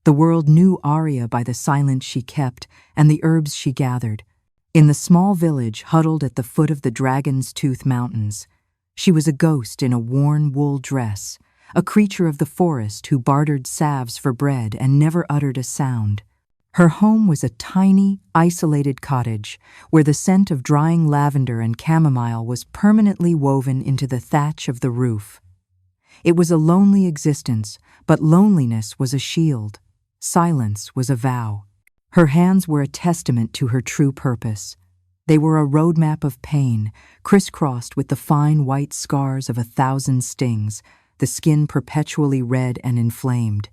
The world knew Arya by the silence she kept and the herbs she gathered. In the small village huddled at the foot of the Dragon's Tooth Mountains, she was a ghost in a worn wool dress, a creature of the forest who bartered salves for bread and never uttered a sound. Her home was a tiny, isolated cottage where the scent of drying lavender and chamomile was permanently woven into the thatch of the roof. It was a lonely existence, but loneliness was a shield. Silence was a vow. Her hands were a testament to her true purpose. They were a roadmap of pain, crisscrossed with the fine white scars of 1,000 stings, the skin perpetually red and inflamed.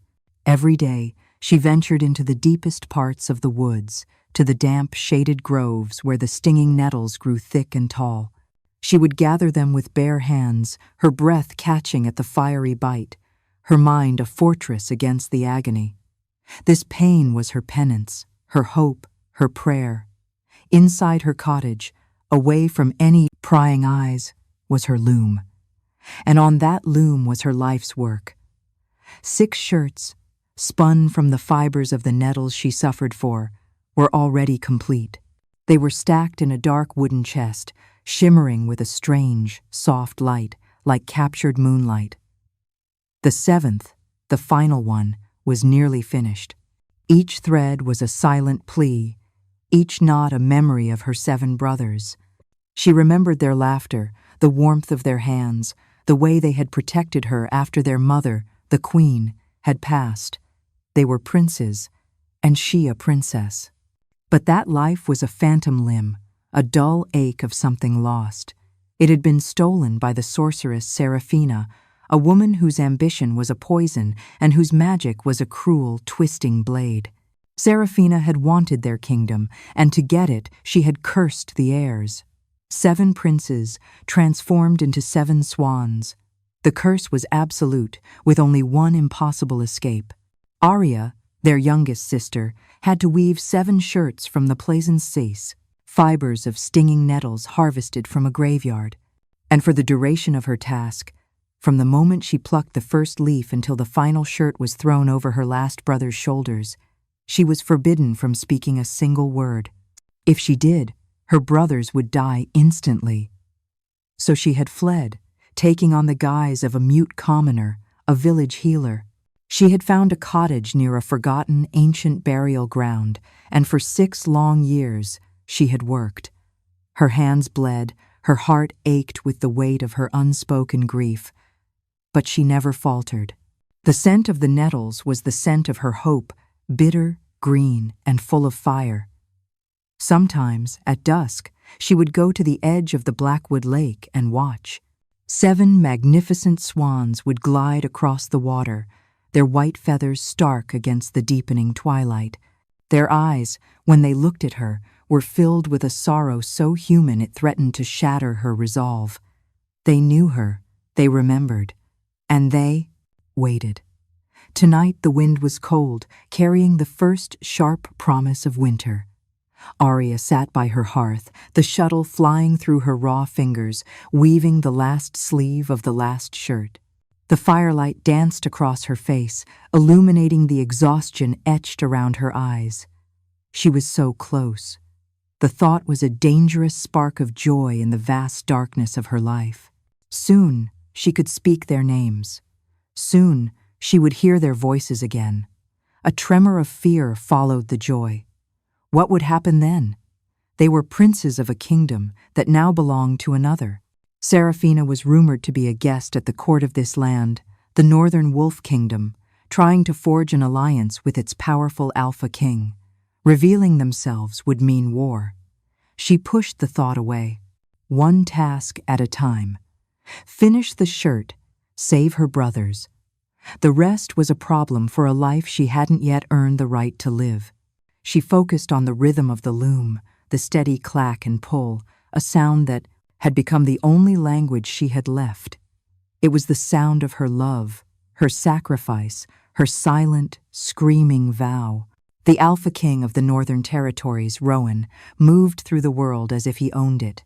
Every day, she ventured into the deepest parts of the woods, to the damp, shaded groves where the stinging nettles grew thick and tall. She would gather them with bare hands, her breath catching at the fiery bite, her mind a fortress against the agony. This pain was her penance, her hope, her prayer. Inside her cottage, away from any prying eyes, was her loom. And on that loom was her life's work. 6 shirts, spun from the fibers of the nettles she suffered for, were already complete. They were stacked in a dark wooden chest, shimmering with a strange, soft light, like captured moonlight. The 7th, the final one, was nearly finished. Each thread was a silent plea, each knot a memory of her 7 brothers. She remembered their laughter, the warmth of their hands, the way they had protected her after their mother, the queen, had passed. They were princes, and she a princess. But that life was a phantom limb, a dull ache of something lost. It had been stolen by the sorceress Seraphina, a woman whose ambition was a poison and whose magic was a cruel, twisting blade. Seraphina had wanted their kingdom, and to get it, she had cursed the heirs. 7 princes, transformed into 7 swans. The curse was absolute, with only one impossible escape. Arya, their youngest sister, had to weave 7 shirts from the Plaisance, fibers of stinging nettles harvested from a graveyard. And for the duration of her task, from the moment she plucked the first leaf until the final shirt was thrown over her last brother's shoulders, she was forbidden from speaking a single word. If she did, her brothers would die instantly. So she had fled, taking on the guise of a mute commoner, a village healer. She had found a cottage near a forgotten ancient burial ground, and for 6 long years she had worked. Her hands bled, her heart ached with the weight of her unspoken grief. But she never faltered. The scent of the nettles was the scent of her hope, bitter, green, and full of fire. Sometimes, at dusk, she would go to the edge of the Blackwood Lake and watch. 7 magnificent swans would glide across the water, their white feathers stark against the deepening twilight. Their eyes, when they looked at her, were filled with a sorrow so human it threatened to shatter her resolve. They knew her, they remembered, and they waited. Tonight the wind was cold, carrying the first sharp promise of winter. Arya sat by her hearth, the shuttle flying through her raw fingers, weaving the last sleeve of the last shirt. The firelight danced across her face, illuminating the exhaustion etched around her eyes. She was so close. The thought was a dangerous spark of joy in the vast darkness of her life. Soon she could speak their names. Soon she would hear their voices again. A tremor of fear followed the joy. What would happen then? They were princes of a kingdom that now belonged to another. Seraphina was rumored to be a guest at the court of this land, the Northern Wolf Kingdom, trying to forge an alliance with its powerful Alpha King. Revealing themselves would mean war. She pushed the thought away. One task at a time. Finish the shirt, save her brothers. The rest was a problem for a life she hadn't yet earned the right to live. She focused on the rhythm of the loom, the steady clack and pull, a sound that had become the only language she had left. It was the sound of her love, her sacrifice, her silent, screaming vow. The Alpha King of the Northern Territories, Rowan, moved through the world as if he owned it.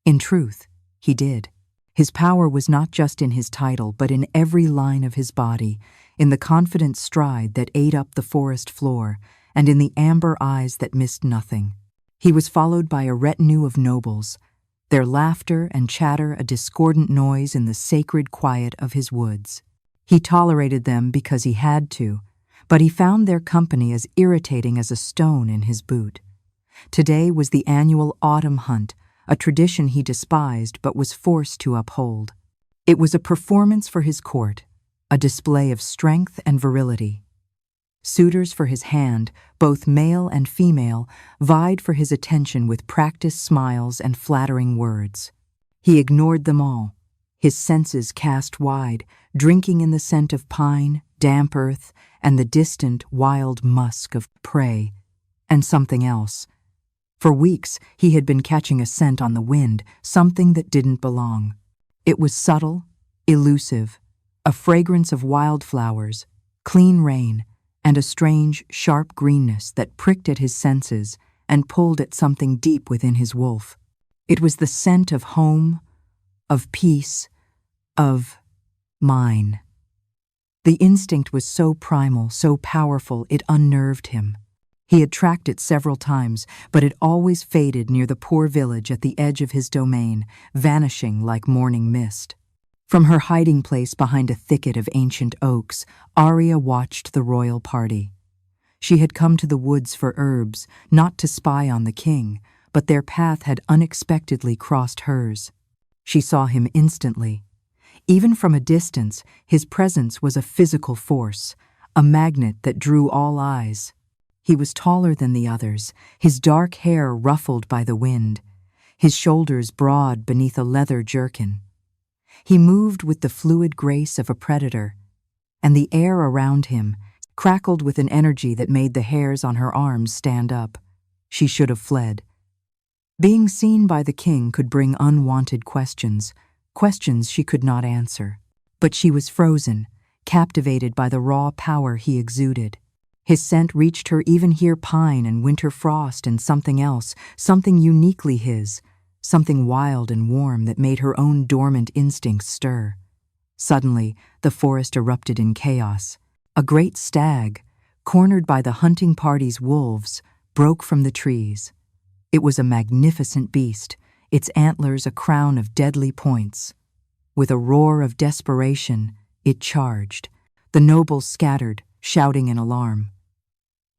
In truth, he did. His power was not just in his title, but in every line of his body, in the confident stride that ate up the forest floor, and in the amber eyes that missed nothing. He was followed by a retinue of nobles, their laughter and chatter a discordant noise in the sacred quiet of his woods. He tolerated them because he had to, but he found their company as irritating as a stone in his boot. Today was the annual autumn hunt, a tradition he despised but was forced to uphold. It was a performance for his court, a display of strength and virility. Suitors for his hand, both male and female, vied for his attention with practiced smiles and flattering words. He ignored them all, his senses cast wide, drinking in the scent of pine, damp earth, and the distant, wild musk of prey, and something else. For weeks, he had been catching a scent on the wind, something that didn't belong. It was subtle, elusive, a fragrance of wildflowers, clean rain, and a strange, sharp greenness that pricked at his senses and pulled at something deep within his wolf. It was the scent of home, of peace, of mine. The instinct was so primal, so powerful, it unnerved him. He had tracked it several times, but it always faded near the poor village at the edge of his domain, vanishing like morning mist. From her hiding place behind a thicket of ancient oaks, Arya watched the royal party. She had come to the woods for herbs, not to spy on the king, but their path had unexpectedly crossed hers. She saw him instantly. Even from a distance, his presence was a physical force, a magnet that drew all eyes. He was taller than the others, his dark hair ruffled by the wind, his shoulders broad beneath a leather jerkin. He moved with the fluid grace of a predator, and the air around him crackled with an energy that made the hairs on her arms stand up. She should have fled. Being seen by the king could bring unwanted questions, questions she could not answer. But she was frozen, captivated by the raw power he exuded. His scent reached her even here, pine and winter frost and something else, something uniquely his, something wild and warm that made her own dormant instincts stir. Suddenly, the forest erupted in chaos. A great stag, cornered by the hunting party's wolves, broke from the trees. It was a magnificent beast, its antlers a crown of deadly points. With a roar of desperation, it charged. The nobles scattered, shouting in alarm.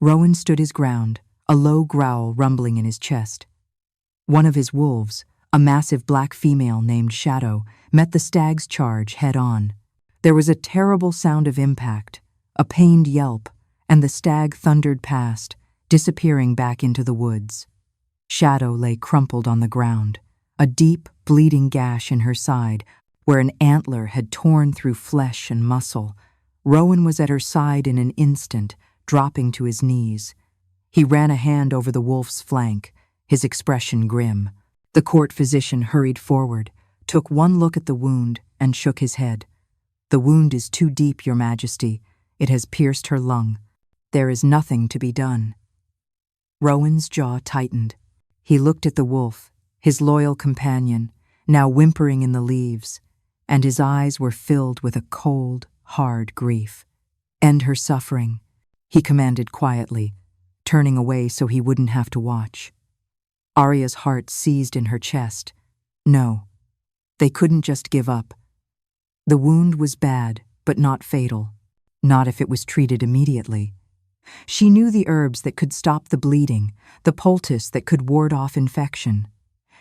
Rowan stood his ground, a low growl rumbling in his chest. One of his wolves, a massive black female named Shadow, met the stag's charge head-on. There was a terrible sound of impact, a pained yelp, and the stag thundered past, disappearing back into the woods. Shadow lay crumpled on the ground, a deep, bleeding gash in her side, where an antler had torn through flesh and muscle. Rowan was at her side in an instant, dropping to his knees. He ran a hand over the wolf's flank, his expression grim. The court physician hurried forward, took one look at the wound, and shook his head. "The wound is too deep, Your Majesty. It has pierced her lung. There is nothing to be done." Rowan's jaw tightened. He looked at the wolf, his loyal companion, now whimpering in the leaves, and his eyes were filled with a cold, hard grief. "End her suffering," he commanded quietly, turning away so he wouldn't have to watch. Arya's heart seized in her chest. No, they couldn't just give up. The wound was bad, but not fatal. Not if it was treated immediately. She knew the herbs that could stop the bleeding, the poultice that could ward off infection.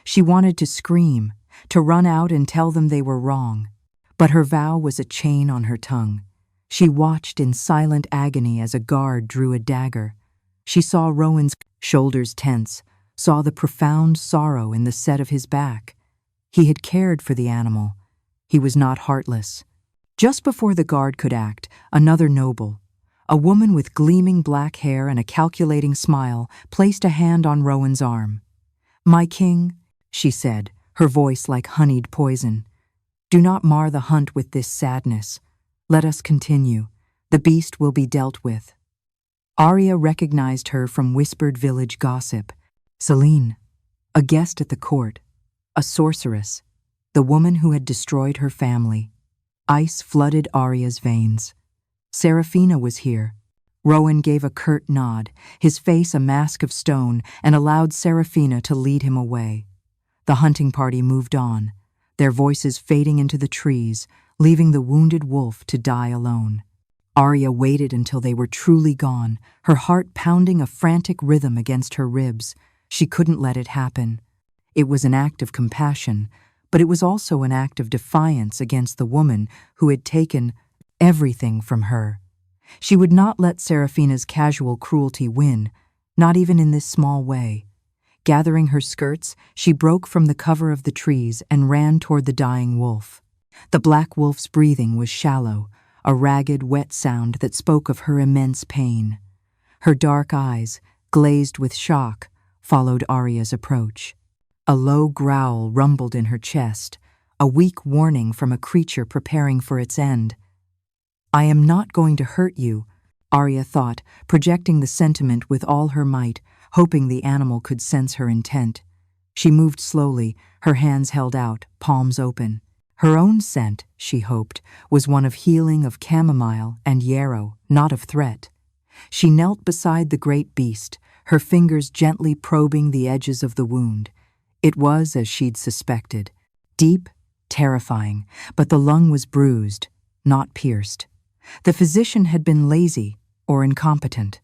She wanted to scream, to run out and tell them they were wrong. But her vow was a chain on her tongue. She watched in silent agony as a guard drew a dagger. She saw Rowan's shoulders tense, saw the profound sorrow in the set of his back. He had cared for the animal. He was not heartless. Just before the guard could act, another noble, a woman with gleaming black hair and a calculating smile, placed a hand on Rowan's arm. "My king," she said, her voice like honeyed poison, "do not mar the hunt with this sadness. Let us continue. The beast will be dealt with." Arya recognized her from whispered village gossip. Selene, a guest at the court, a sorceress, the woman who had destroyed her family. Ice flooded Arya's veins. Serafina was here. Rowan gave a curt nod, his face a mask of stone, and allowed Serafina to lead him away. The hunting party moved on, their voices fading into the trees, leaving the wounded wolf to die alone. Arya waited until they were truly gone, her heart pounding a frantic rhythm against her ribs. She couldn't let it happen. It was an act of compassion, but it was also an act of defiance against the woman who had taken everything from her. She would not let Serafina's casual cruelty win, not even in this small way. Gathering her skirts, she broke from the cover of the trees and ran toward the dying wolf. The black wolf's breathing was shallow, a ragged, wet sound that spoke of her immense pain. Her dark eyes, glazed with shock, followed Arya's approach. A low growl rumbled in her chest, a weak warning from a creature preparing for its end. "I am not going to hurt you," Arya thought, projecting the sentiment with all her might, hoping the animal could sense her intent. She moved slowly, her hands held out, palms open. Her own scent, she hoped, was one of healing, of chamomile and yarrow, not of threat. She knelt beside the great beast, her fingers gently probing the edges of the wound. It was as she'd suspected, deep, terrifying, but the lung was bruised, not pierced. The physician had been lazy or incompetent.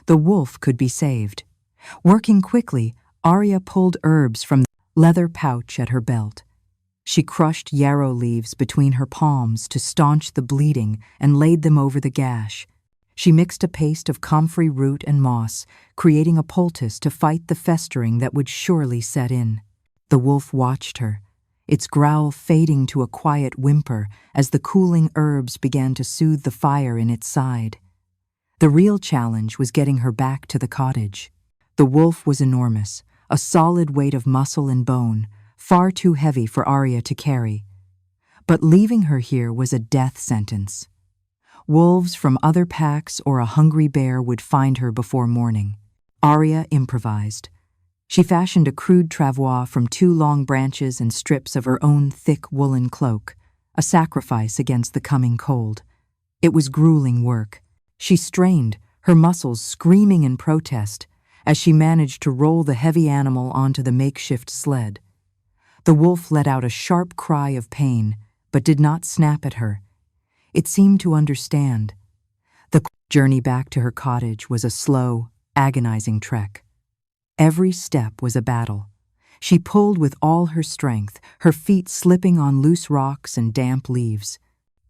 The wolf could be saved. Working quickly, Arya pulled herbs from the leather pouch at her belt. She crushed yarrow leaves between her palms to staunch the bleeding and laid them over the gash. She mixed a paste of comfrey root and moss, creating a poultice to fight the festering that would surely set in. The wolf watched her, its growl fading to a quiet whimper as the cooling herbs began to soothe the fire in its side. The real challenge was getting her back to the cottage. The wolf was enormous, a solid weight of muscle and bone, far too heavy for Arya to carry. But leaving her here was a death sentence. Wolves from other packs or a hungry bear would find her before morning. Arya improvised. She fashioned a crude travois from 2 long branches and strips of her own thick woolen cloak, a sacrifice against the coming cold. It was grueling work. She strained, her muscles screaming in protest, as she managed to roll the heavy animal onto the makeshift sled. The wolf let out a sharp cry of pain, but did not snap at her. It seemed to understand. The journey back to her cottage was a slow, agonizing trek. Every step was a battle. She pulled with all her strength, her feet slipping on loose rocks and damp leaves.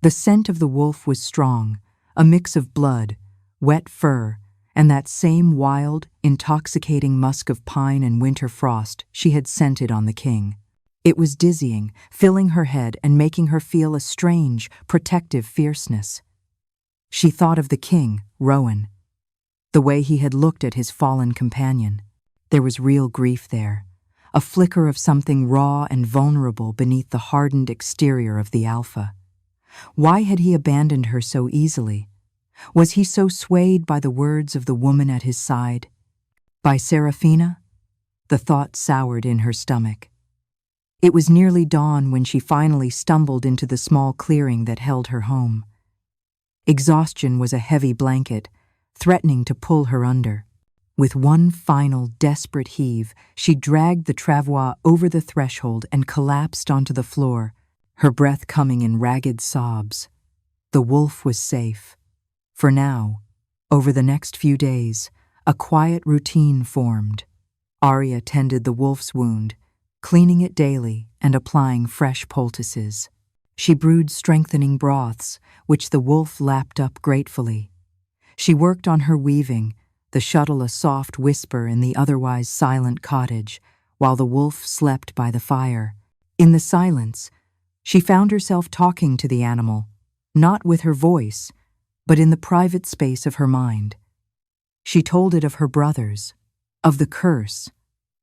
The scent of the wolf was strong, a mix of blood, wet fur, and that same wild, intoxicating musk of pine and winter frost she had scented on the king. It was dizzying, filling her head and making her feel a strange, protective fierceness. She thought of the king, Rowan, the way he had looked at his fallen companion. There was real grief there, a flicker of something raw and vulnerable beneath the hardened exterior of the alpha. Why had he abandoned her so easily? Was he so swayed by the words of the woman at his side? By Serafina? The thought soured in her stomach. It was nearly dawn when she finally stumbled into the small clearing that held her home. Exhaustion was a heavy blanket, threatening to pull her under. With one final, desperate heave, she dragged the travois over the threshold and collapsed onto the floor, her breath coming in ragged sobs. The wolf was safe. For now, over the next few days, a quiet routine formed. Arya tended the wolf's wound, cleaning it daily and applying fresh poultices. She brewed strengthening broths, which the wolf lapped up gratefully. She worked on her weaving, the shuttle a soft whisper in the otherwise silent cottage, while the wolf slept by the fire. In the silence, she found herself talking to the animal, not with her voice, but in the private space of her mind. She told it of her brothers, of the curse,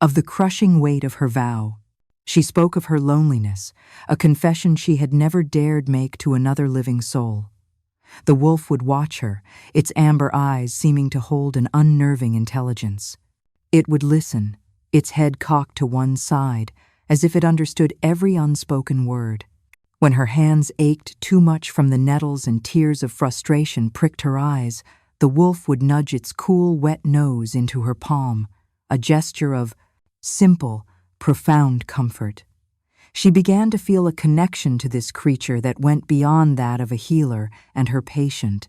of the crushing weight of her vow. She spoke of her loneliness, a confession she had never dared make to another living soul. The wolf would watch her, its amber eyes seeming to hold an unnerving intelligence. It would listen, its head cocked to one side, as if it understood every unspoken word. When her hands ached too much from the nettles and tears of frustration pricked her eyes, the wolf would nudge its cool, wet nose into her palm, a gesture of simple, profound comfort. She began to feel a connection to this creature that went beyond that of a healer and her patient.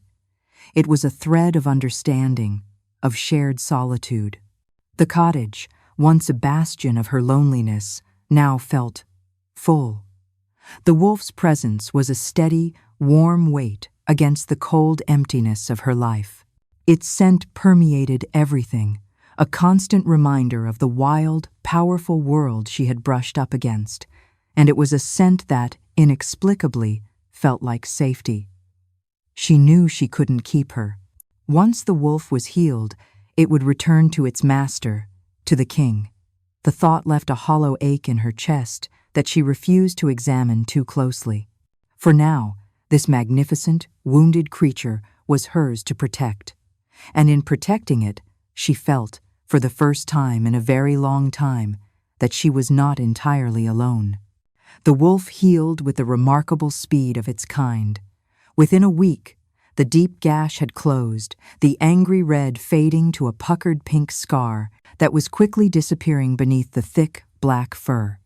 It was a thread of understanding, of shared solitude. The cottage, once a bastion of her loneliness, now felt full. The wolf's presence was a steady, warm weight against the cold emptiness of her life. Its scent permeated everything, a constant reminder of the wild, powerful world she had brushed up against, and it was a scent that, inexplicably, felt like safety. She knew she couldn't keep her. Once the wolf was healed, it would return to its master, to the king. The thought left a hollow ache in her chest that she refused to examine too closely. For now, this magnificent, wounded creature was hers to protect. And in protecting it, she felt, for the first time in a very long time, that she was not entirely alone. The wolf healed with the remarkable speed of its kind. Within a week, the deep gash had closed, the angry red fading to a puckered pink scar that was quickly disappearing beneath the thick, black fur.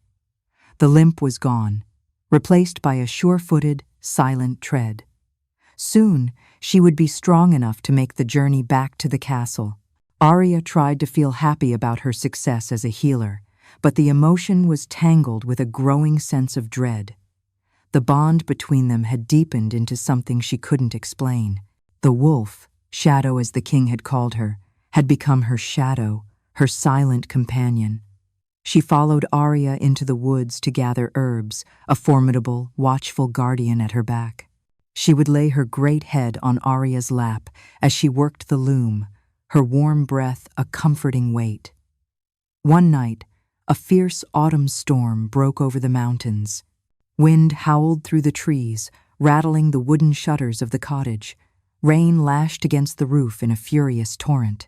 The limp was gone, replaced by a sure-footed, silent tread. Soon, she would be strong enough to make the journey back to the castle. Arya tried to feel happy about her success as a healer, but the emotion was tangled with a growing sense of dread. The bond between them had deepened into something she couldn't explain. The wolf, Shadow as the king had called her, had become her shadow, her silent companion. She followed Arya into the woods to gather herbs, a formidable, watchful guardian at her back. She would lay her great head on Arya's lap as she worked the loom, her warm breath a comforting weight. One night, a fierce autumn storm broke over the mountains. Wind howled through the trees, rattling the wooden shutters of the cottage. Rain lashed against the roof in a furious torrent.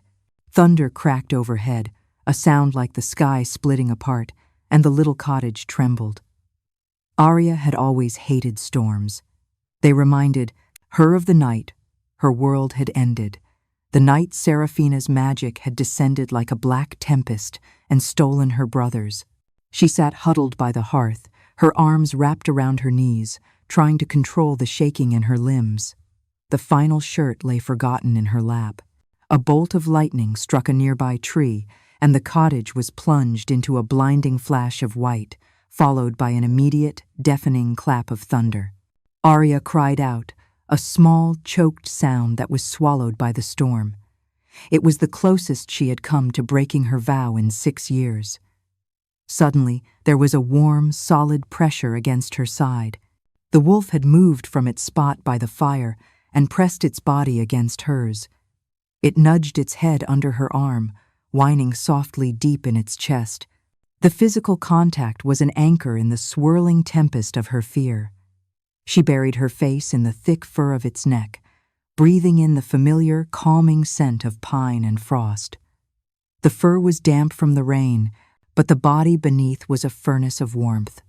Thunder cracked overhead, a sound like the sky splitting apart, and the little cottage trembled. Arya had always hated storms. They reminded her of the night her world had ended, the night Seraphina's magic had descended like a black tempest and stolen her brothers. She sat huddled by the hearth, her arms wrapped around her knees, trying to control the shaking in her limbs. The final shirt lay forgotten in her lap. A bolt of lightning struck a nearby tree, and the cottage was plunged into a blinding flash of white, followed by an immediate, deafening clap of thunder. Arya cried out, a small, choked sound that was swallowed by the storm. It was the closest she had come to breaking her vow in 6 years. Suddenly, there was a warm, solid pressure against her side. The wolf had moved from its spot by the fire and pressed its body against hers. It nudged its head under her arm, whining softly deep in its chest. The physical contact was an anchor in the swirling tempest of her fear. She buried her face in the thick fur of its neck, breathing in the familiar, calming scent of pine and frost. The fur was damp from the rain, but the body beneath was a furnace of warmth.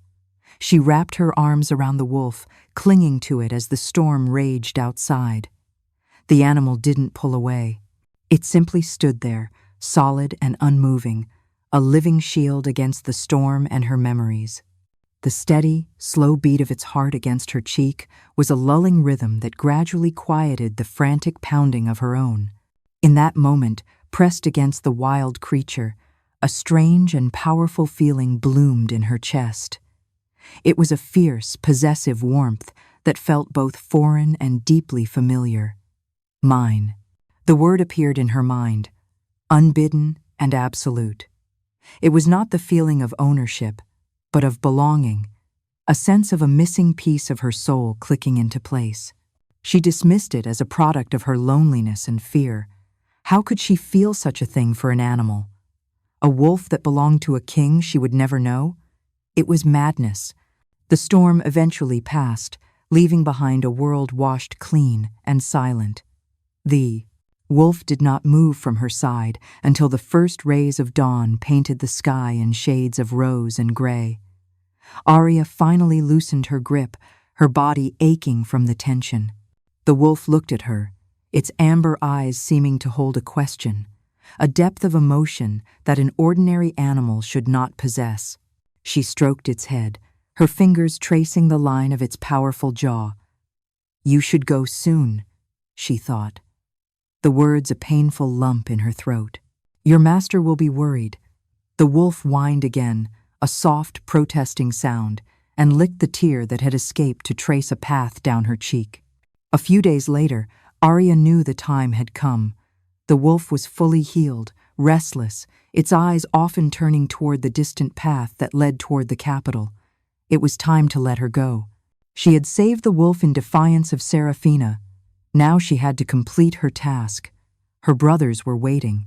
She wrapped her arms around the wolf, clinging to it as the storm raged outside. The animal didn't pull away. It simply stood there, solid and unmoving, a living shield against the storm and her memories. The steady, slow beat of its heart against her cheek was a lulling rhythm that gradually quieted the frantic pounding of her own. In that moment, pressed against the wild creature, a strange and powerful feeling bloomed in her chest. It was a fierce, possessive warmth that felt both foreign and deeply familiar. Mine. The word appeared in her mind, unbidden and absolute. It was not the feeling of ownership, but of belonging, a sense of a missing piece of her soul clicking into place. She dismissed it as a product of her loneliness and fear. How could she feel such a thing for an animal? A wolf that belonged to a king she would never know? It was madness. The storm eventually passed, leaving behind a world washed clean and silent. The wolf did not move from her side until the first rays of dawn painted the sky in shades of rose and gray. Arya finally loosened her grip, her body aching from the tension. The wolf looked at her, its amber eyes seeming to hold a question, a depth of emotion that an ordinary animal should not possess. She stroked its head, her fingers tracing the line of its powerful jaw. "You should go soon," she thought, the words a painful lump in her throat. "Your master will be worried." The wolf whined again, a soft, protesting sound, and licked the tear that had escaped to trace a path down her cheek. A few days later, Arya knew the time had come. The wolf was fully healed, restless, its eyes often turning toward the distant path that led toward the capital. It was time to let her go. She had saved the wolf in defiance of Serafina. Now she had to complete her task. Her brothers were waiting.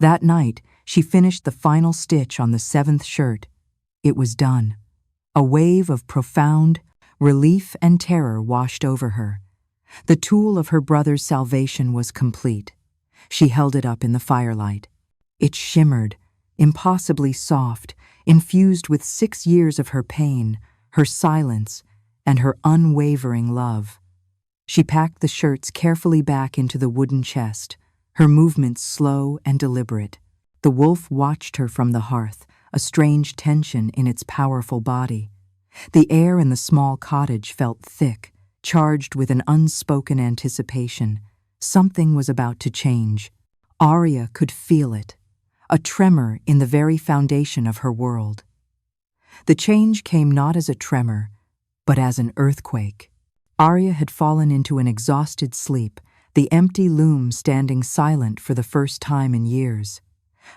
That night, she finished the final stitch on the 7th shirt. It was done. A wave of profound relief and terror washed over her. The tool of her brother's salvation was complete. She held it up in the firelight. It shimmered, impossibly soft, infused with 6 years of her pain, her silence, and her unwavering love. She packed the shirts carefully back into the wooden chest, her movements slow and deliberate. The wolf watched her from the hearth, a strange tension in its powerful body. The air in the small cottage felt thick, charged with an unspoken anticipation. Something was about to change. Arya could feel it, a tremor in the very foundation of her world. The change came not as a tremor, but as an earthquake. Arya had fallen into an exhausted sleep, the empty loom standing silent for the first time in years.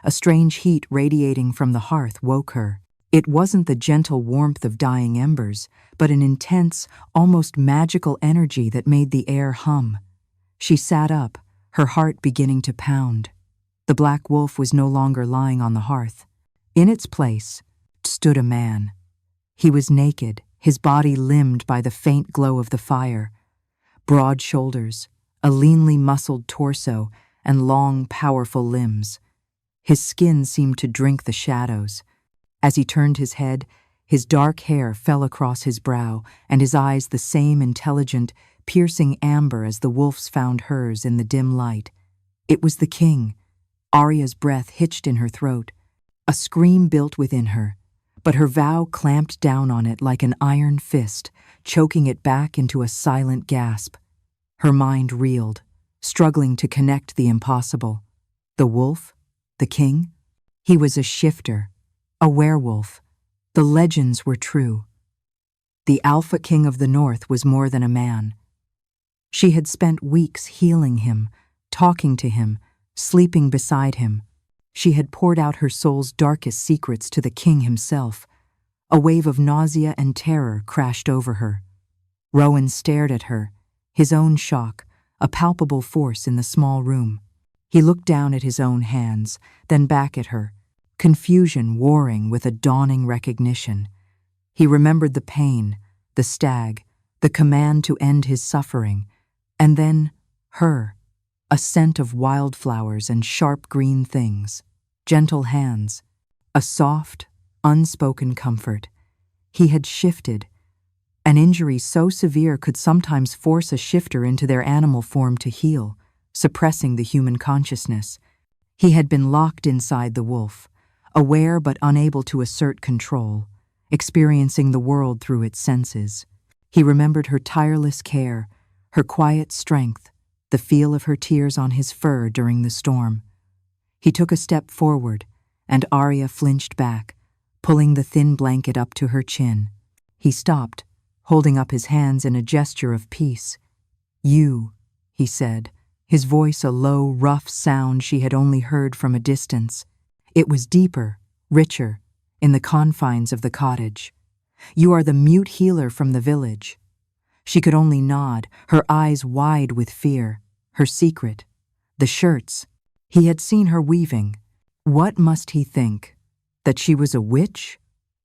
A strange heat radiating from the hearth woke her. It wasn't the gentle warmth of dying embers, but an intense, almost magical energy that made the air hum. She sat up, her heart beginning to pound. The black wolf was no longer lying on the hearth. In its place stood a man. He was naked, his body limned by the faint glow of the fire. Broad shoulders, a leanly muscled torso, and long, powerful limbs. His skin seemed to drink the shadows. As he turned his head, his dark hair fell across his brow, and his eyes the same intelligent, piercing amber as the wolf's found hers in the dim light. It was the king. Arya's breath hitched in her throat. A scream built within her, but her vow clamped down on it like an iron fist, choking it back into a silent gasp. Her mind reeled, struggling to connect the impossible. The wolf? The king? He was a shifter, a werewolf. The legends were true. The Alpha King of the North was more than a man. She had spent weeks healing him, talking to him, sleeping beside him. She had poured out her soul's darkest secrets to the king himself. A wave of nausea and terror crashed over her. Rowan stared at her, his own shock, a palpable force in the small room. He looked down at his own hands, then back at her, confusion warring with a dawning recognition. He remembered the pain, the stag, the command to end his suffering, and then her, a scent of wildflowers and sharp green things, gentle hands, a soft, unspoken comfort. He had shifted. An injury so severe could sometimes force a shifter into their animal form to heal, suppressing the human consciousness. He had been locked inside the wolf, aware but unable to assert control, experiencing the world through its senses. He remembered her tireless care, her quiet strength, the feel of her tears on his fur during the storm. He took a step forward, and Arya flinched back, pulling the thin blanket up to her chin. He stopped, holding up his hands in a gesture of peace. "You," he said, his voice a low, rough sound she had only heard from a distance. It was deeper, richer, in the confines of the cottage. "You are the mute healer from the village." She could only nod, her eyes wide with fear. Her secret, the shirts. He had seen her weaving. What must he think? That she was a witch?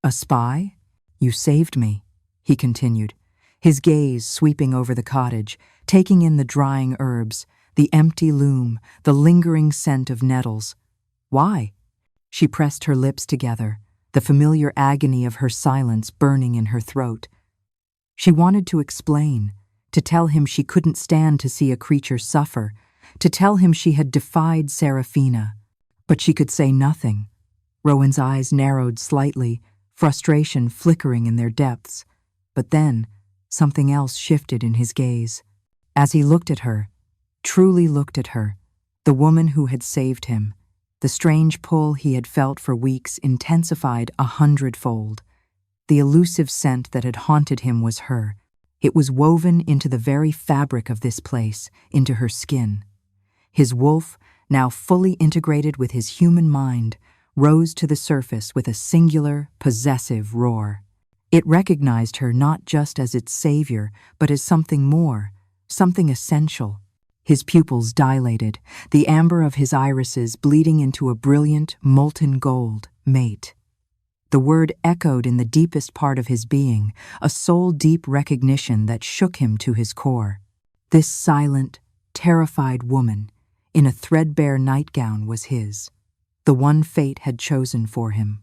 A spy? "You saved me," he continued, his gaze sweeping over the cottage, taking in the drying herbs, the empty loom, the lingering scent of nettles. "Why?" She pressed her lips together, the familiar agony of her silence burning in her throat. She wanted to explain, to tell him she couldn't stand to see a creature suffer, to tell him she had defied Serafina. But she could say nothing. Rowan's eyes narrowed slightly, frustration flickering in their depths. But then, something else shifted in his gaze. As he looked at her, truly looked at her, the woman who had saved him, the strange pull he had felt for weeks intensified 100-fold. The elusive scent that had haunted him was her. It was woven into the very fabric of this place, into her skin. His wolf, now fully integrated with his human mind, rose to the surface with a singular, possessive roar. It recognized her not just as its savior, but as something more, something essential. His pupils dilated, the amber of his irises bleeding into a brilliant, molten gold, mate. The word echoed in the deepest part of his being, a soul-deep recognition that shook him to his core. This silent, terrified woman, in a threadbare nightgown, was his, the one fate had chosen for him.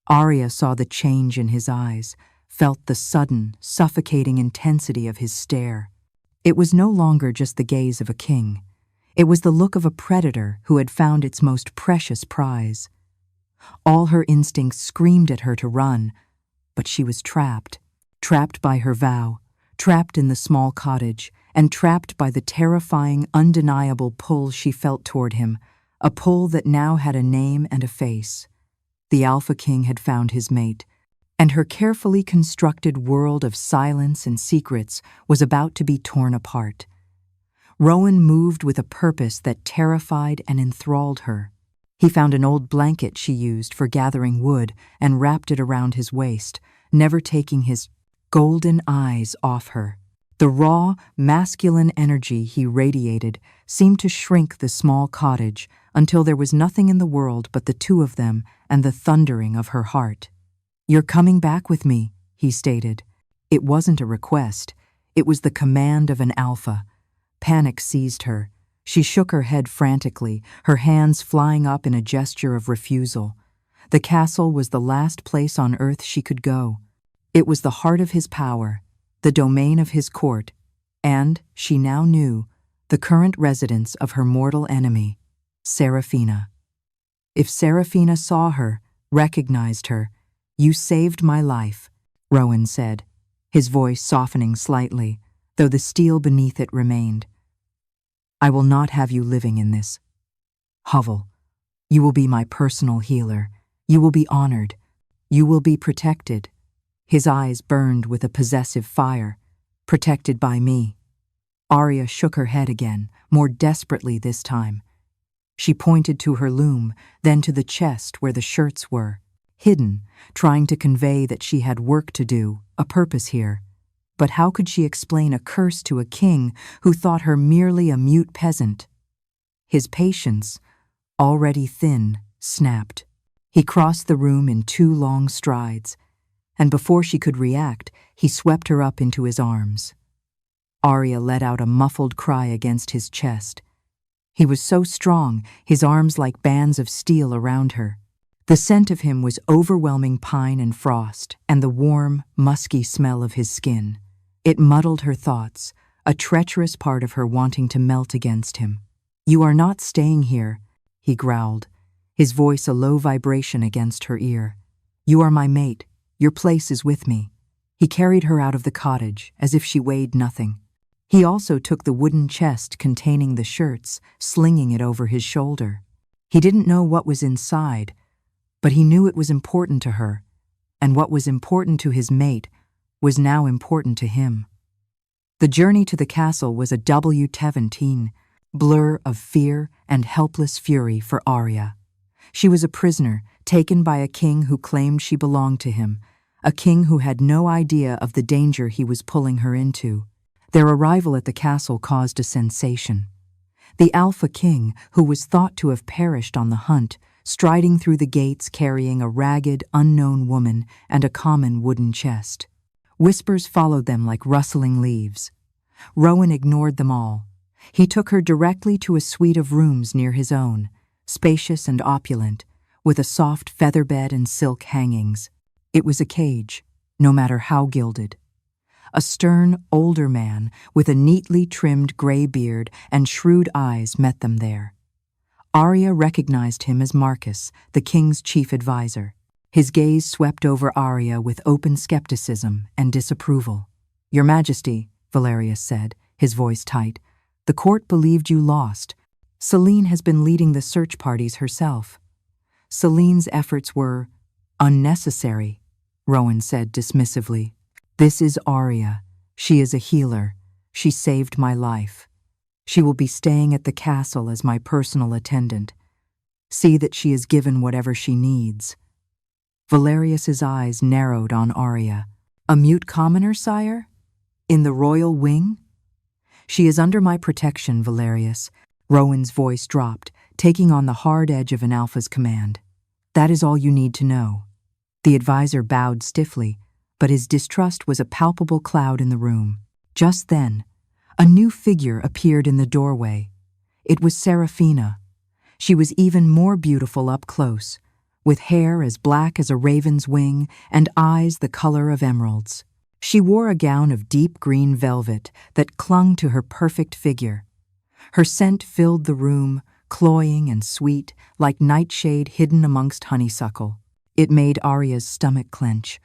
Arya saw the change in his eyes, felt the sudden, suffocating intensity of his stare. It was no longer just the gaze of a king. It was the look of a predator who had found its most precious prize. All her instincts screamed at her to run, but she was trapped by her vow, trapped in the small cottage, and trapped by the terrifying, undeniable pull she felt toward him, a pull that now had a name and a face. The Alpha King had found his mate, and her carefully constructed world of silence and secrets was about to be torn apart. Rowan moved with a purpose that terrified and enthralled her. He found an old blanket she used for gathering wood and wrapped it around his waist, never taking his golden eyes off her. The raw, masculine energy he radiated seemed to shrink the small cottage until there was nothing in the world but the two of them and the thundering of her heart. "You're coming back with me," he stated. It wasn't a request. It was the command of an alpha. Panic seized her. She shook her head frantically, her hands flying up in a gesture of refusal. The castle was the last place on earth she could go. It was the heart of his power, the domain of his court, and, she now knew, the current residence of her mortal enemy, Serafina. If Serafina saw her, recognized her, "You saved my life," Rowan said, his voice softening slightly, though the steel beneath it remained. "I will not have you living in this hovel. You will be my personal healer. You will be honored. You will be protected." His eyes burned with a possessive fire. "Protected by me." Arya shook her head again, more desperately this time. She pointed to her loom, then to the chest where the shirts were, hidden, trying to convey that she had work to do, a purpose here. But how could she explain a curse to a king who thought her merely a mute peasant? His patience, already thin, snapped. He crossed the room in 2 long strides, and before she could react, he swept her up into his arms. Arya let out a muffled cry against his chest. He was so strong, his arms like bands of steel around her. The scent of him was overwhelming pine and frost, and the warm, musky smell of his skin. It muddled her thoughts, a treacherous part of her wanting to melt against him. "You are not staying here," he growled, his voice a low vibration against her ear. "You are my mate. Your place is with me." He carried her out of the cottage, as if she weighed nothing. He also took the wooden chest containing the shirts, slinging it over his shoulder. He didn't know what was inside, but he knew it was important to her, and what was important to his mate was now important to him. The journey to the castle was a W-17 blur of fear and helpless fury for Arya. She was a prisoner, taken by a king who claimed she belonged to him, a king who had no idea of the danger he was pulling her into. Their arrival at the castle caused a sensation. The Alpha King, who was thought to have perished on the hunt, striding through the gates carrying a ragged, unknown woman and a common wooden chest. Whispers followed them like rustling leaves. Rowan ignored them all. He took her directly to a suite of rooms near his own, spacious and opulent, with a soft feather bed and silk hangings. It was a cage, no matter how gilded. A stern, older man with a neatly trimmed gray beard and shrewd eyes met them there. Arya recognized him as Marcus, the king's chief advisor. His gaze swept over Arya with open skepticism and disapproval. "Your Majesty," Valerius said, his voice tight, "the court believed you lost. Selene has been leading the search parties herself." "Selene's efforts were unnecessary," Rowan said dismissively. "This is Arya. She is a healer. She saved my life. She will be staying at the castle as my personal attendant. See that she is given whatever she needs." Valerius's eyes narrowed on Arya. "A mute commoner, sire? In the royal wing?" "She is under my protection, Valerius." Rowan's voice dropped, taking on the hard edge of an alpha's command. "That is all you need to know." The advisor bowed stiffly, but his distrust was a palpable cloud in the room. Just then, a new figure appeared in the doorway. It was Seraphina. She was even more beautiful up close, with hair as black as a raven's wing and eyes the color of emeralds. She wore a gown of deep green velvet that clung to her perfect figure. Her scent filled the room, cloying and sweet, like nightshade hidden amongst honeysuckle. It made Arya's stomach clench.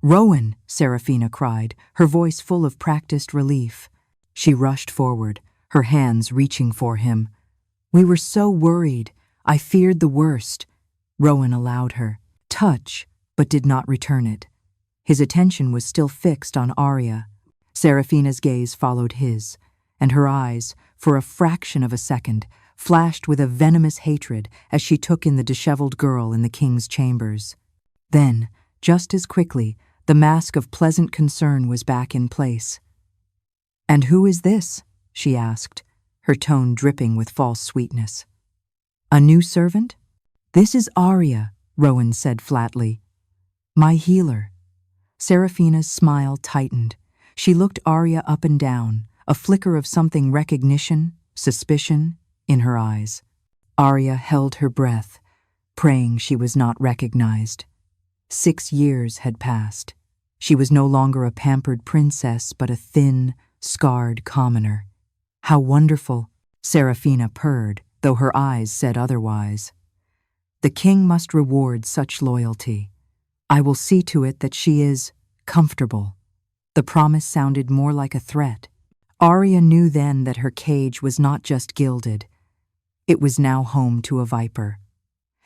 "Rowan!" Seraphina cried, her voice full of practiced relief. She rushed forward, her hands reaching for him. "We were so worried. I feared the worst." Rowan allowed her touch, but did not return it. His attention was still fixed on Arya. Seraphina's gaze followed his, and her eyes, for a fraction of a second, flashed with a venomous hatred as she took in the disheveled girl in the king's chambers. Then, just as quickly, the mask of pleasant concern was back in place. "And who is this?" she asked, her tone dripping with false sweetness. "A new servant?" "This is Arya," Rowan said flatly. "My healer." Seraphina's smile tightened. She looked Arya up and down, a flicker of something recognition, suspicion, in her eyes. Arya held her breath, praying she was not recognized. 6 years had passed. She was no longer a pampered princess, but a thin, scarred commoner. "How wonderful," Seraphina purred, though her eyes said otherwise. "The king must reward such loyalty. I will see to it that she is comfortable." The promise sounded more like a threat. Arya knew then that her cage was not just gilded. It was now home to a viper.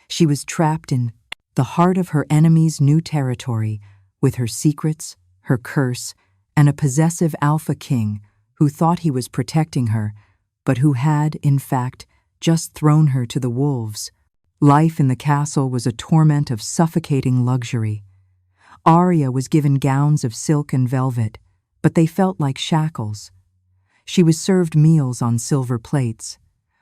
She was trapped in the heart of her enemy's new territory, with her secrets, her curse, and a possessive alpha king who thought he was protecting her, but who had, in fact, just thrown her to the wolves. Life in the castle was a torment of suffocating luxury. Arya was given gowns of silk and velvet, but they felt like shackles. She was served meals on silver plates,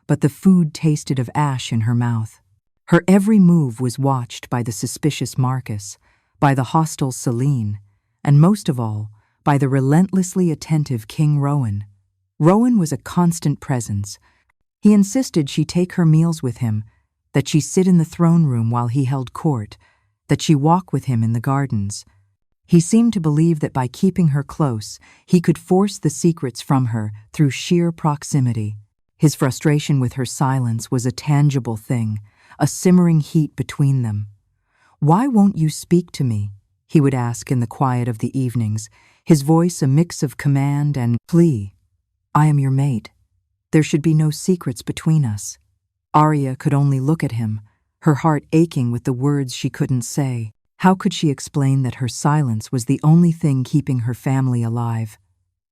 but the food tasted of ash in her mouth. Her every move was watched by the suspicious Marcus, by the hostile Selene, and most of all, by the relentlessly attentive King Rowan. Rowan was a constant presence. He insisted she take her meals with him, that she sit in the throne room while he held court, that she walk with him in the gardens. He seemed to believe that by keeping her close, he could force the secrets from her through sheer proximity. His frustration with her silence was a tangible thing, a simmering heat between them. "Why won't you speak to me?" he would ask in the quiet of the evenings, his voice a mix of command and plea. "I am your mate. There should be no secrets between us." Arya could only look at him, her heart aching with the words she couldn't say. How could she explain that her silence was the only thing keeping her family alive?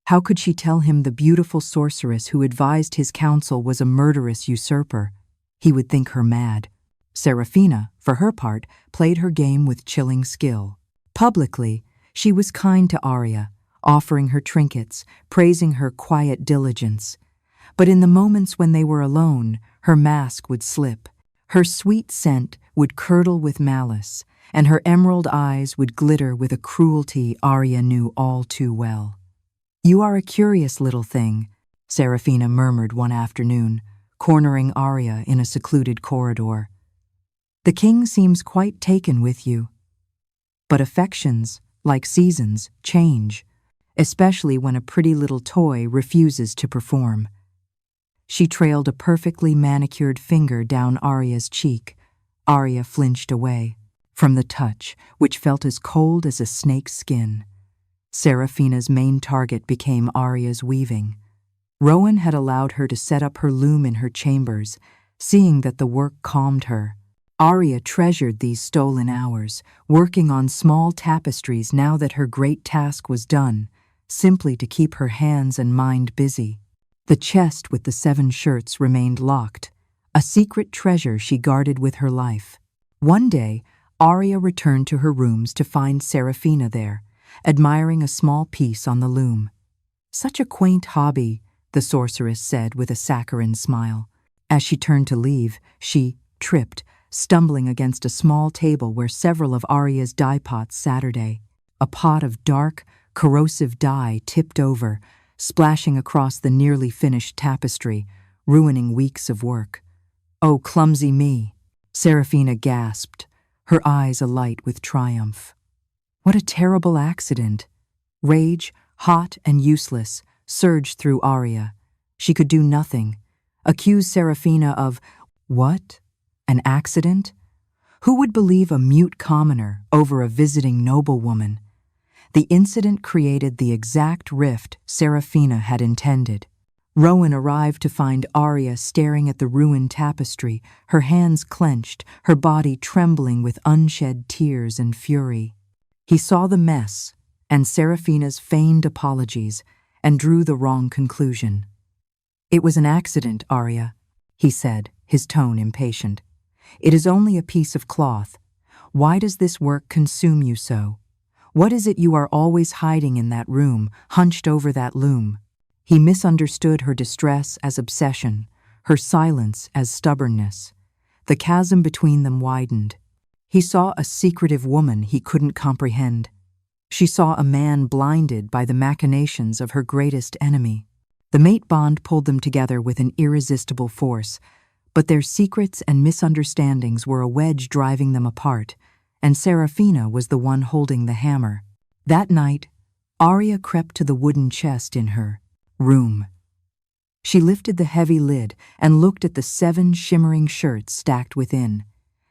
How could she tell him the beautiful sorceress who advised his counsel was a murderous usurper? He would think her mad. Seraphina, for her part, played her game with chilling skill. Publicly, she was kind to Arya, offering her trinkets, praising her quiet diligence. But in the moments when they were alone, her mask would slip. Her sweet scent would curdle with malice, and her emerald eyes would glitter with a cruelty Arya knew all too well. "You are a curious little thing," Seraphina murmured one afternoon, cornering Arya in a secluded corridor. "The king seems quite taken with you. But affections, like seasons, change. especially when a pretty little toy refuses to perform. She trailed a perfectly manicured finger down Arya's cheek. Arya flinched away from the touch, which felt as cold as a snake's skin. Serafina's main target became Arya's weaving. Rowan had allowed her to set up her loom in her chambers, seeing that the work calmed her. Arya treasured these stolen hours, working on small tapestries now that her great task was done, simply to keep her hands and mind busy. The chest with the 7 shirts remained locked, a secret treasure she guarded with her life. One day, Arya returned to her rooms to find Serafina there, admiring a small piece on the loom. "Such a quaint hobby," the sorceress said with a saccharine smile. As she turned to leave, she tripped, stumbling against a small table where several of Arya's dye pots Saturday. A pot of dark, corrosive dye tipped over, splashing across the nearly finished tapestry, ruining weeks of work. "Oh, clumsy me," Serafina gasped, her eyes alight with triumph. What a terrible accident! Rage, hot and useless, surged through Arya. She could do nothing. Accuse Serafina of, what? An accident? Who would believe a mute commoner over a visiting noblewoman? The incident created the exact rift Serafina had intended. Rowan arrived to find Arya staring at the ruined tapestry, her hands clenched, her body trembling with unshed tears and fury. He saw the mess and Serafina's feigned apologies and drew the wrong conclusion. "It was an accident, Arya," he said, his tone impatient. "It is only a piece of cloth. Why does this work consume you so? What is it you are always hiding in that room, hunched over that loom?" He misunderstood her distress as obsession, her silence as stubbornness. The chasm between them widened. He saw a secretive woman he couldn't comprehend. She saw a man blinded by the machinations of her greatest enemy. The mate bond pulled them together with an irresistible force, but their secrets and misunderstandings were a wedge driving them apart, and Serafina was the one holding the hammer. That night, Arya crept to the wooden chest in her room. She lifted the heavy lid and looked at the 7 shimmering shirts stacked within.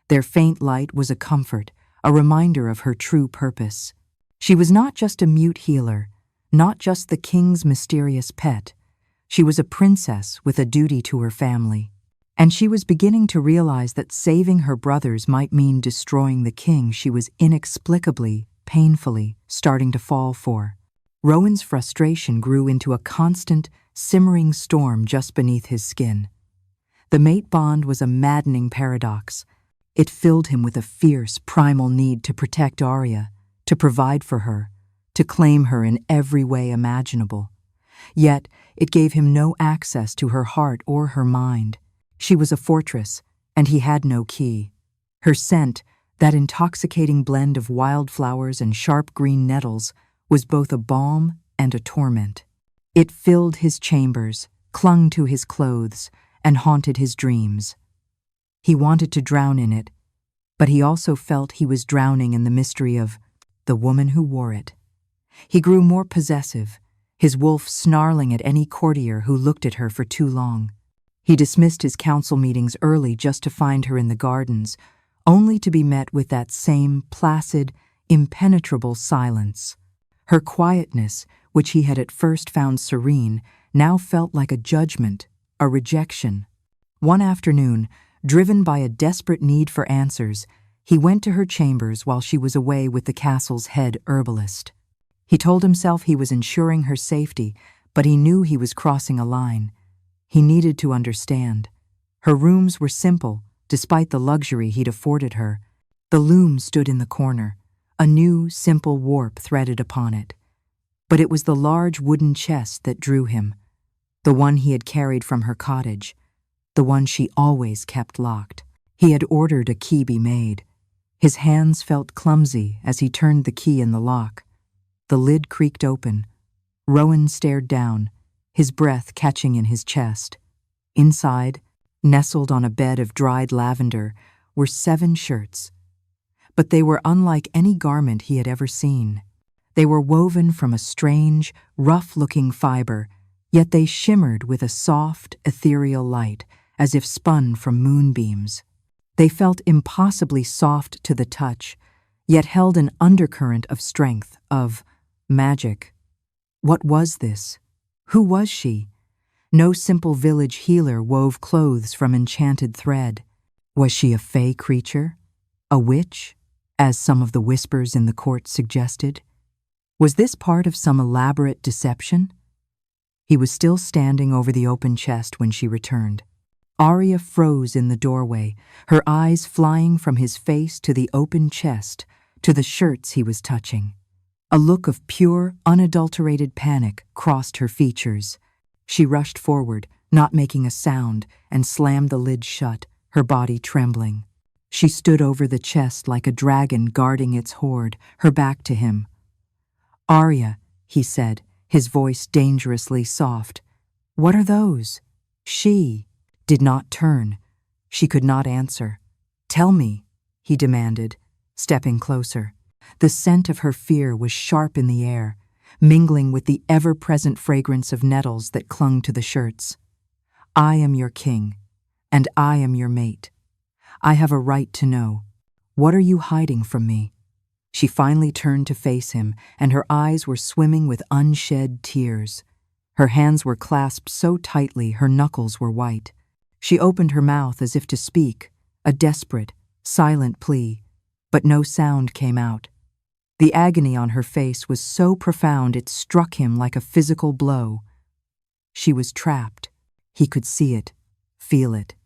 Their faint light was a comfort, a reminder of her true purpose. She was not just a mute healer, not just the king's mysterious pet. She was a princess with a duty to her family. And she was beginning to realize that saving her brothers might mean destroying the king she was inexplicably, painfully starting to fall for. Rowan's frustration grew into a constant, simmering storm just beneath his skin. The mate bond was a maddening paradox. It filled him with a fierce, primal need to protect Arya, to provide for her, to claim her in every way imaginable. Yet, it gave him no access to her heart or her mind. She was a fortress, and he had no key. Her scent, that intoxicating blend of wildflowers and sharp green nettles, was both a balm and a torment. It filled his chambers, clung to his clothes, and haunted his dreams. He wanted to drown in it, but he also felt he was drowning in the mystery of the woman who wore it. He grew more possessive, his wolf snarling at any courtier who looked at her for too long. He dismissed his council meetings early just to find her in the gardens, only to be met with that same placid, impenetrable silence. Her quietness, which he had at first found serene, now felt like a judgment, a rejection. One afternoon, driven by a desperate need for answers, he went to her chambers while she was away with the castle's head herbalist. He told himself he was ensuring her safety, but he knew he was crossing a line. He needed to understand. Her rooms were simple, despite the luxury he'd afforded her. The loom stood in the corner, a new, simple warp threaded upon it. But it was the large wooden chest that drew him, the one he had carried from her cottage, the one she always kept locked. He had ordered a key be made. His hands felt clumsy as he turned the key in the lock. The lid creaked open. Rowan stared down, his breath catching in his chest. Inside, nestled on a bed of dried lavender, were 7 shirts. But they were unlike any garment he had ever seen. They were woven from a strange, rough-looking fiber, yet they shimmered with a soft, ethereal light, as if spun from moonbeams. They felt impossibly soft to the touch, yet held an undercurrent of strength, of magic. What was this? Who was she? No simple village healer wove clothes from enchanted thread. Was she a fey creature? A witch, as some of the whispers in the court suggested? Was this part of some elaborate deception? He was still standing over the open chest when she returned. Arya froze in the doorway, her eyes flying from his face to the open chest, to the shirts he was touching. A look of pure, unadulterated panic crossed her features. She rushed forward, not making a sound, and slammed the lid shut, her body trembling. She stood over the chest like a dragon guarding its hoard, her back to him. "Arya," he said, his voice dangerously soft. "What are those?" She did not turn. She could not answer. "Tell me," he demanded, stepping closer. The scent of her fear was sharp in the air, mingling with the ever-present fragrance of nettles that clung to the shirts. "I am your king, and I am your mate. I have a right to know. What are you hiding from me?" She finally turned to face him, and her eyes were swimming with unshed tears. Her hands were clasped so tightly her knuckles were white. She opened her mouth as if to speak, a desperate, silent plea, but no sound came out. The agony on her face was so profound it struck him like a physical blow. She was trapped. He could see it, feel it,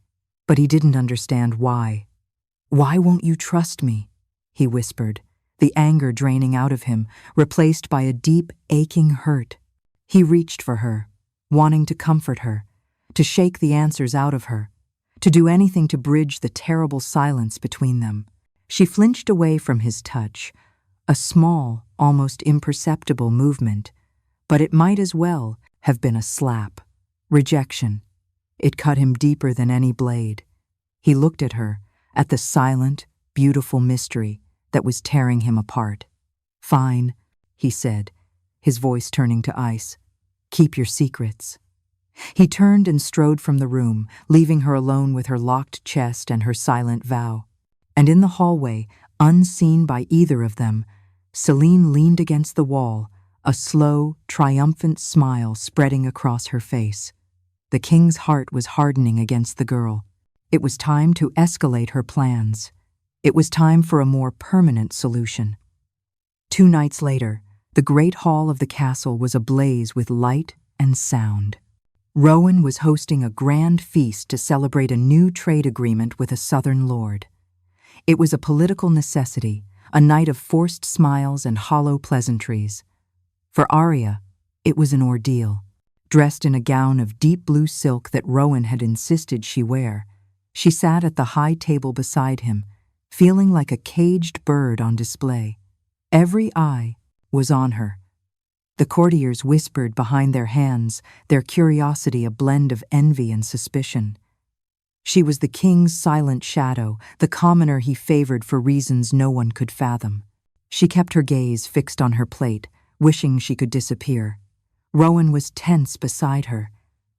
but he didn't understand why. "Why won't you trust me?" he whispered, the anger draining out of him, replaced by a deep, aching hurt. He reached for her, wanting to comfort her, to shake the answers out of her, to do anything to bridge the terrible silence between them. She flinched away from his touch, a small, almost imperceptible movement, but it might as well have been a slap. Rejection. It cut him deeper than any blade. He looked at her, at the silent, beautiful mystery that was tearing him apart. "Fine," he said, his voice turning to ice. "Keep your secrets." He turned and strode from the room, leaving her alone with her locked chest and her silent vow. And in the hallway, unseen by either of them, Celine leaned against the wall, a slow, triumphant smile spreading across her face. The king's heart was hardening against the girl. It was time to escalate her plans. It was time for a more permanent solution. 2 nights later, the great hall of the castle was ablaze with light and sound. Rowan was hosting a grand feast to celebrate a new trade agreement with a southern lord. It was a political necessity, a night of forced smiles and hollow pleasantries. For Arya, it was an ordeal. Dressed in a gown of deep blue silk that Rowan had insisted she wear, she sat at the high table beside him, feeling like a caged bird on display. Every eye was on her. The courtiers whispered behind their hands, their curiosity a blend of envy and suspicion. She was the king's silent shadow, the commoner he favored for reasons no one could fathom. She kept her gaze fixed on her plate, wishing she could disappear. Rowan was tense beside her.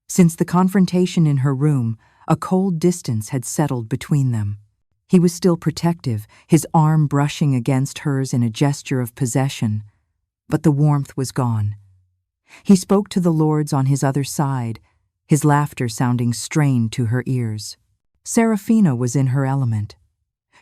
Since the confrontation in her room, a cold distance had settled between them. He was still protective, his arm brushing against hers in a gesture of possession, but the warmth was gone. He spoke to the lords on his other side, his laughter sounding strained to her ears. Seraphina was in her element.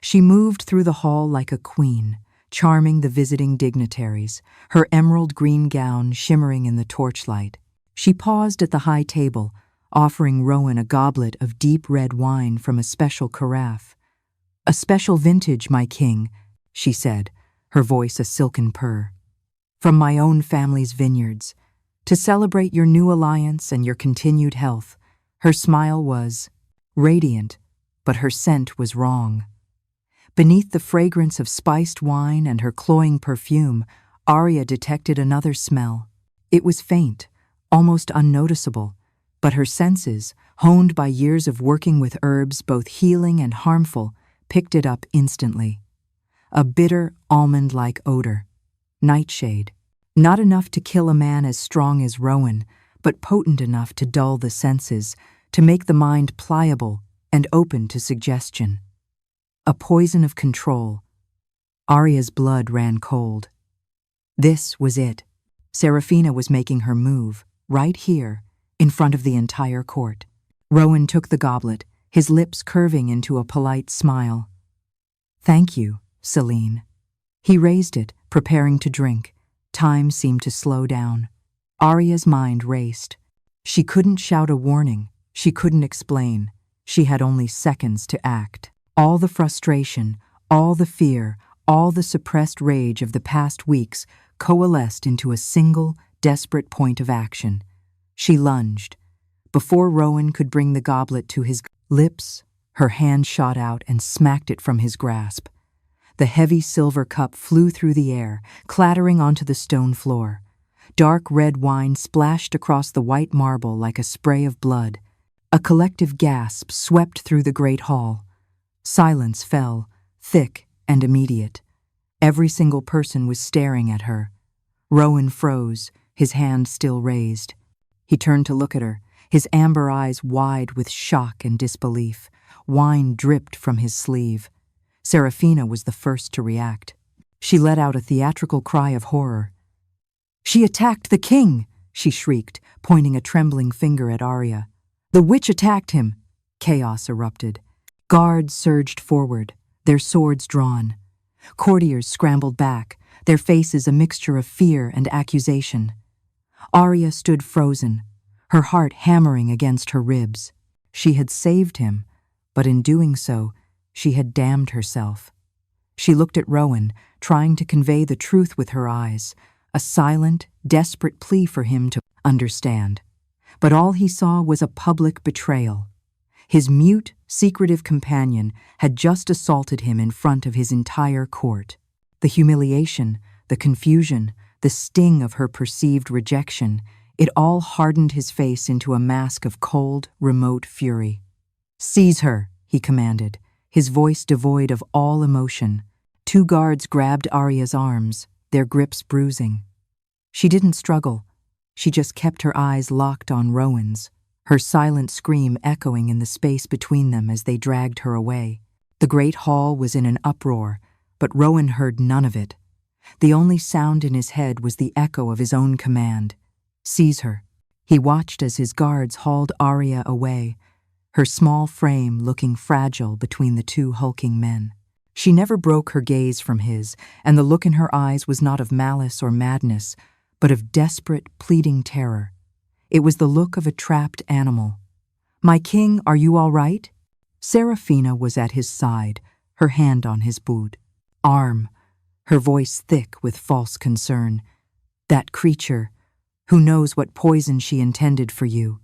She moved through the hall like a queen, charming the visiting dignitaries, her emerald green gown shimmering in the torchlight. She paused at the high table, offering Rowan a goblet of deep red wine from a special carafe. "A special vintage, my king," she said, her voice a silken purr. "From my own family's vineyards, to celebrate your new alliance and your continued health." Her smile was radiant, but her scent was wrong. Beneath the fragrance of spiced wine and her cloying perfume, Arya detected another smell. It was faint, almost unnoticeable, but her senses, honed by years of working with herbs both healing and harmful, picked it up instantly. A bitter, almond-like odor. Nightshade, Not enough to kill a man as strong as Rowan, but potent enough to dull the senses, to make the mind pliable and open to suggestion. A poison of control. Arya's blood ran cold. This was it. Serafina was making her move, right here, in front of the entire court. Rowan took the goblet, his lips curving into a polite smile. "Thank you, Celine." He raised it, preparing to drink. Time seemed to slow down. Arya's mind raced. She couldn't shout a warning. She couldn't explain. She had only seconds to act. All the frustration, all the fear, all the suppressed rage of the past weeks coalesced into a single, desperate point of action. She lunged. Before Rowan could bring the goblet to his lips, her hand shot out and smacked it from his grasp. The heavy silver cup flew through the air, clattering onto the stone floor. Dark red wine splashed across the white marble like a spray of blood. A collective gasp swept through the great hall. Silence fell, thick and immediate. Every single person was staring at her. Rowan froze, his hand still raised. He turned to look at her, his amber eyes wide with shock and disbelief. Wine dripped from his sleeve. Serafina was the first to react. She let out a theatrical cry of horror. "She attacked the king!" she shrieked, pointing a trembling finger at Arya. "The witch attacked him!" Chaos erupted. Guards surged forward, their swords drawn. Courtiers scrambled back, their faces a mixture of fear and accusation. Arya stood frozen, her heart hammering against her ribs. She had saved him, but in doing so, she had damned herself. She looked at Rowan, trying to convey the truth with her eyes, a silent, desperate plea for him to understand. But all he saw was a public betrayal. His mute, secretive companion had just assaulted him in front of his entire court. The humiliation, the confusion, the sting of her perceived rejection, it all hardened his face into a mask of cold, remote fury. "Seize her," he commanded, his voice devoid of all emotion. Two guards grabbed Arya's arms, their grips bruising. She didn't struggle. She just kept her eyes locked on Rowan's, her silent scream echoing in the space between them as they dragged her away. The great hall was in an uproar, but Rowan heard none of it. The only sound in his head was the echo of his own command. "Seize her." He watched as his guards hauled Arya away, her small frame looking fragile between the two hulking men. She never broke her gaze from his, and the look in her eyes was not of malice or madness, but of desperate, pleading terror. It was the look of a trapped animal. "My king, are you all right?" Serafina was at his side, her hand on his boot. "Arm," her voice thick with false concern. "That creature, who knows what poison she intended for you?"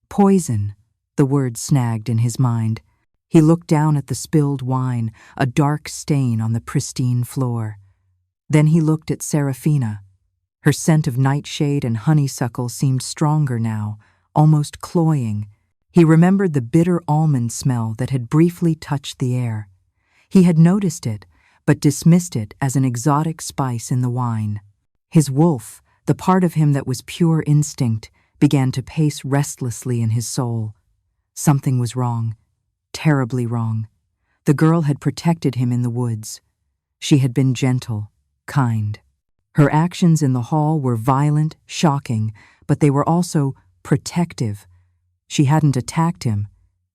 "Poison," the word snagged in his mind. He looked down at the spilled wine, a dark stain on the pristine floor. Then he looked at Serafina. Her scent of nightshade and honeysuckle seemed stronger now, almost cloying. He remembered the bitter almond smell that had briefly touched the air. He had noticed it, but dismissed it as an exotic spice in the wine. His wolf, the part of him that was pure instinct, began to pace restlessly in his soul. Something was wrong, terribly wrong. The girl had protected him in the woods. She had been gentle, kind. Her actions in the hall were violent, shocking, but they were also protective. She hadn't attacked him.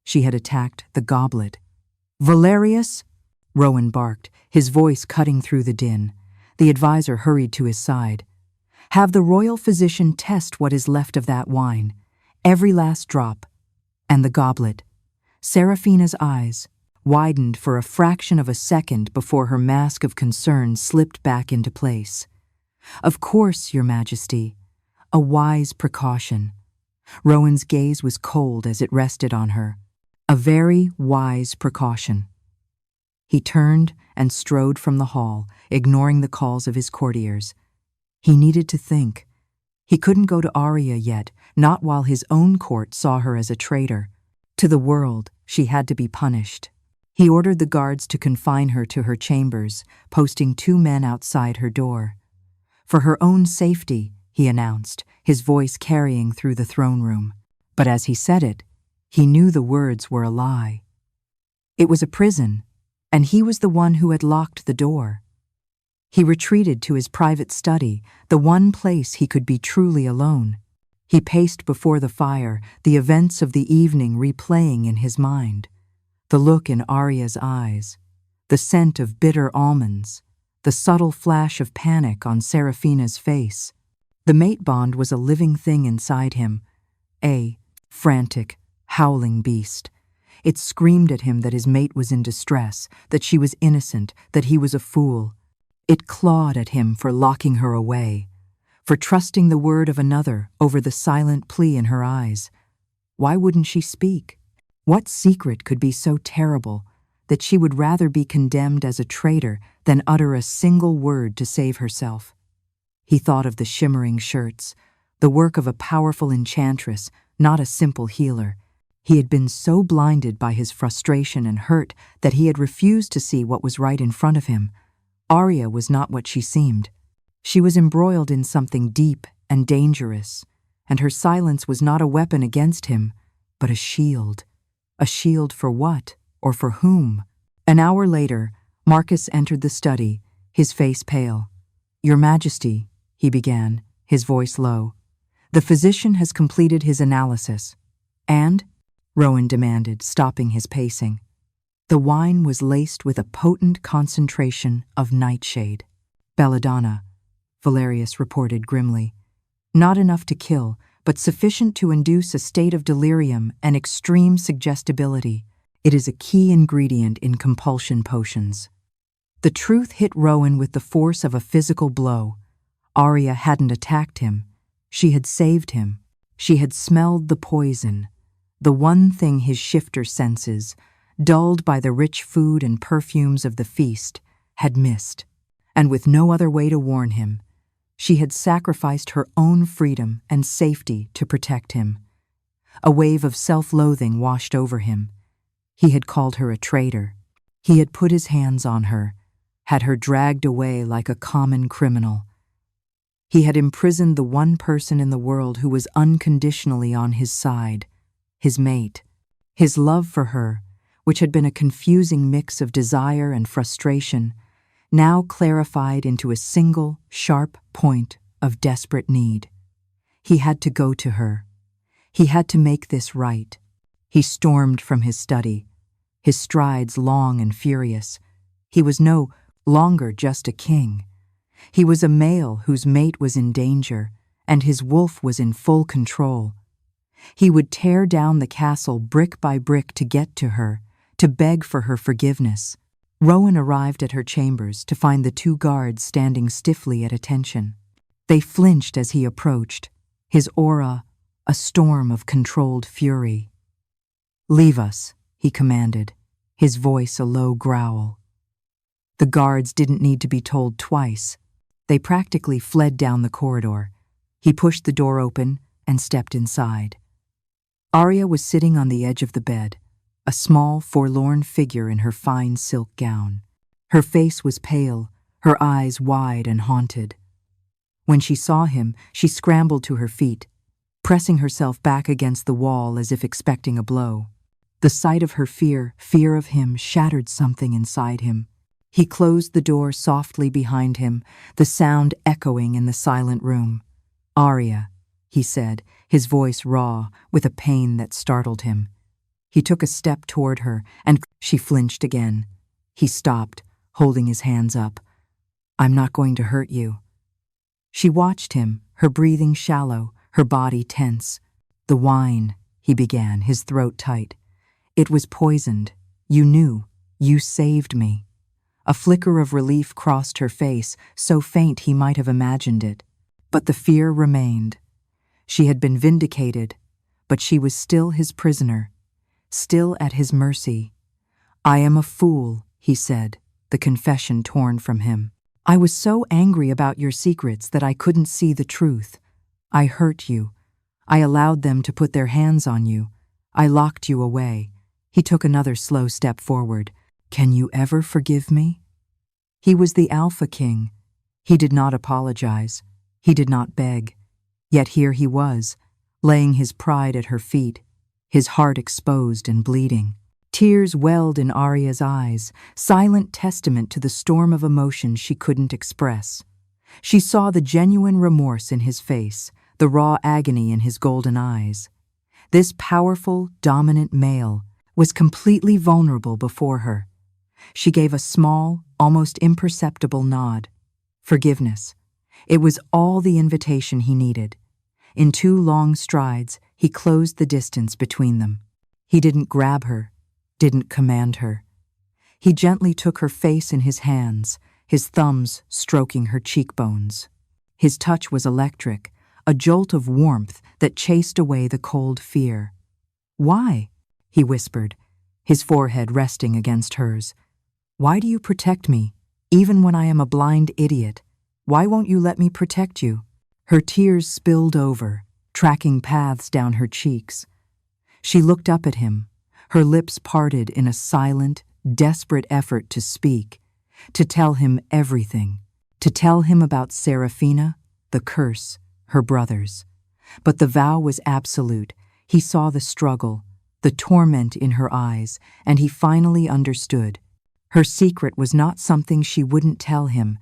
She had attacked the goblet. "Valerius?" Rowan barked, his voice cutting through the din. The advisor hurried to his side. "Have the royal physician test what is left of that wine. Every last drop. And the goblet." Serafina's eyes widened for a fraction of a second before her mask of concern slipped back into place. "Of course, Your Majesty. A wise precaution." Rowan's gaze was cold as it rested on her. A very wise precaution. He turned and strode from the hall, ignoring the calls of his courtiers. He needed to think. He couldn't go to Arya yet, not while his own court saw her as a traitor. To the world, she had to be punished. He ordered the guards to confine her to her chambers, posting 2 men outside her door. For her own safety, he announced, his voice carrying through the throne room. But as he said it, he knew the words were a lie. It was a prison, and he was the one who had locked the door. He retreated to his private study, the one place he could be truly alone. He paced before the fire, the events of the evening replaying in his mind. The look in Arya's eyes, the scent of bitter almonds, the subtle flash of panic on Seraphina's face. The mate bond was a living thing inside him, a frantic, howling beast. It screamed at him that his mate was in distress, that she was innocent, that he was a fool. It clawed at him for locking her away, for trusting the word of another over the silent plea in her eyes. Why wouldn't she speak? What secret could be so terrible that she would rather be condemned as a traitor than utter a single word to save herself? He thought of the shimmering shirts, the work of a powerful enchantress, not a simple healer. He had been so blinded by his frustration and hurt that he had refused to see what was right in front of him. Arya was not what she seemed. She was embroiled in something deep and dangerous, and her silence was not a weapon against him, but a shield. A shield for what, or for whom? An hour later, Marcus entered the study, his face pale. "Your Majesty," he began, his voice low. "The physician has completed his analysis." "And?" Rowan demanded, stopping his pacing. The wine was laced with a potent concentration of nightshade. "Belladonna," Valerius reported grimly. "Not enough to kill, but sufficient to induce a state of delirium and extreme suggestibility. It is a key ingredient in compulsion potions." The truth hit Rowan with the force of a physical blow. Arya hadn't attacked him. She had saved him. She had smelled the poison, the one thing his shifter senses, dulled by the rich food and perfumes of the feast, had missed. And with no other way to warn him, she had sacrificed her own freedom and safety to protect him. A wave of self-loathing washed over him. He had called her a traitor. He had put his hands on her, had her dragged away like a common criminal. He had imprisoned the one person in the world who was unconditionally on his side, his mate. His love for her, which had been a confusing mix of desire and frustration, now clarified into a single, sharp point of desperate need. He had to go to her. He had to make this right. He stormed from his study, his strides long and furious. He was no longer just a king. He was a male whose mate was in danger, and his wolf was in full control. He would tear down the castle brick by brick to get to her, to beg for her forgiveness. Rowan arrived at her chambers to find the two guards standing stiffly at attention. They flinched as he approached, his aura a storm of controlled fury. "Leave us," he commanded, his voice a low growl. The guards didn't need to be told twice. They practically fled down the corridor. He pushed the door open and stepped inside. Arya was sitting on the edge of the bed, a small, forlorn figure in her fine silk gown. Her face was pale, her eyes wide and haunted. When she saw him, she scrambled to her feet, pressing herself back against the wall as if expecting a blow. The sight of her fear of him, shattered something inside him. He closed the door softly behind him, the sound echoing in the silent room. "Arya," he said, his voice raw, with a pain that startled him. He took a step toward her, and she flinched again. He stopped, holding his hands up. "I'm not going to hurt you." She watched him, her breathing shallow, her body tense. "The wine," he began, his throat tight. "It was poisoned. You knew. You saved me." A flicker of relief crossed her face, so faint he might have imagined it. But the fear remained. She had been vindicated, but she was still his prisoner, still at his mercy. "I am a fool," he said, the confession torn from him. "I was so angry about your secrets that I couldn't see the truth. I hurt you. I allowed them to put their hands on you. I locked you away." He took another slow step forward. "Can you ever forgive me?" He was the Alpha King. He did not apologize. He did not beg. Yet here he was, laying his pride at her feet, his heart exposed and bleeding. Tears welled in Arya's eyes, silent testament to the storm of emotion she couldn't express. She saw the genuine remorse in his face, the raw agony in his golden eyes. This powerful, dominant male was completely vulnerable before her. She gave a small, almost imperceptible nod. Forgiveness. It was all the invitation he needed. In 2 long strides, he closed the distance between them. He didn't grab her, didn't command her. He gently took her face in his hands, his thumbs stroking her cheekbones. His touch was electric, a jolt of warmth that chased away the cold fear. "Why?" he whispered, his forehead resting against hers. "Why do you protect me, even when I am a blind idiot? Why won't you let me protect you?" Her tears spilled over, tracking paths down her cheeks. She looked up at him, her lips parted in a silent, desperate effort to speak, to tell him everything, to tell him about Seraphina, the curse, her brothers. But the vow was absolute. He saw the struggle, the torment in her eyes, and he finally understood. Her secret was not something she wouldn't tell him.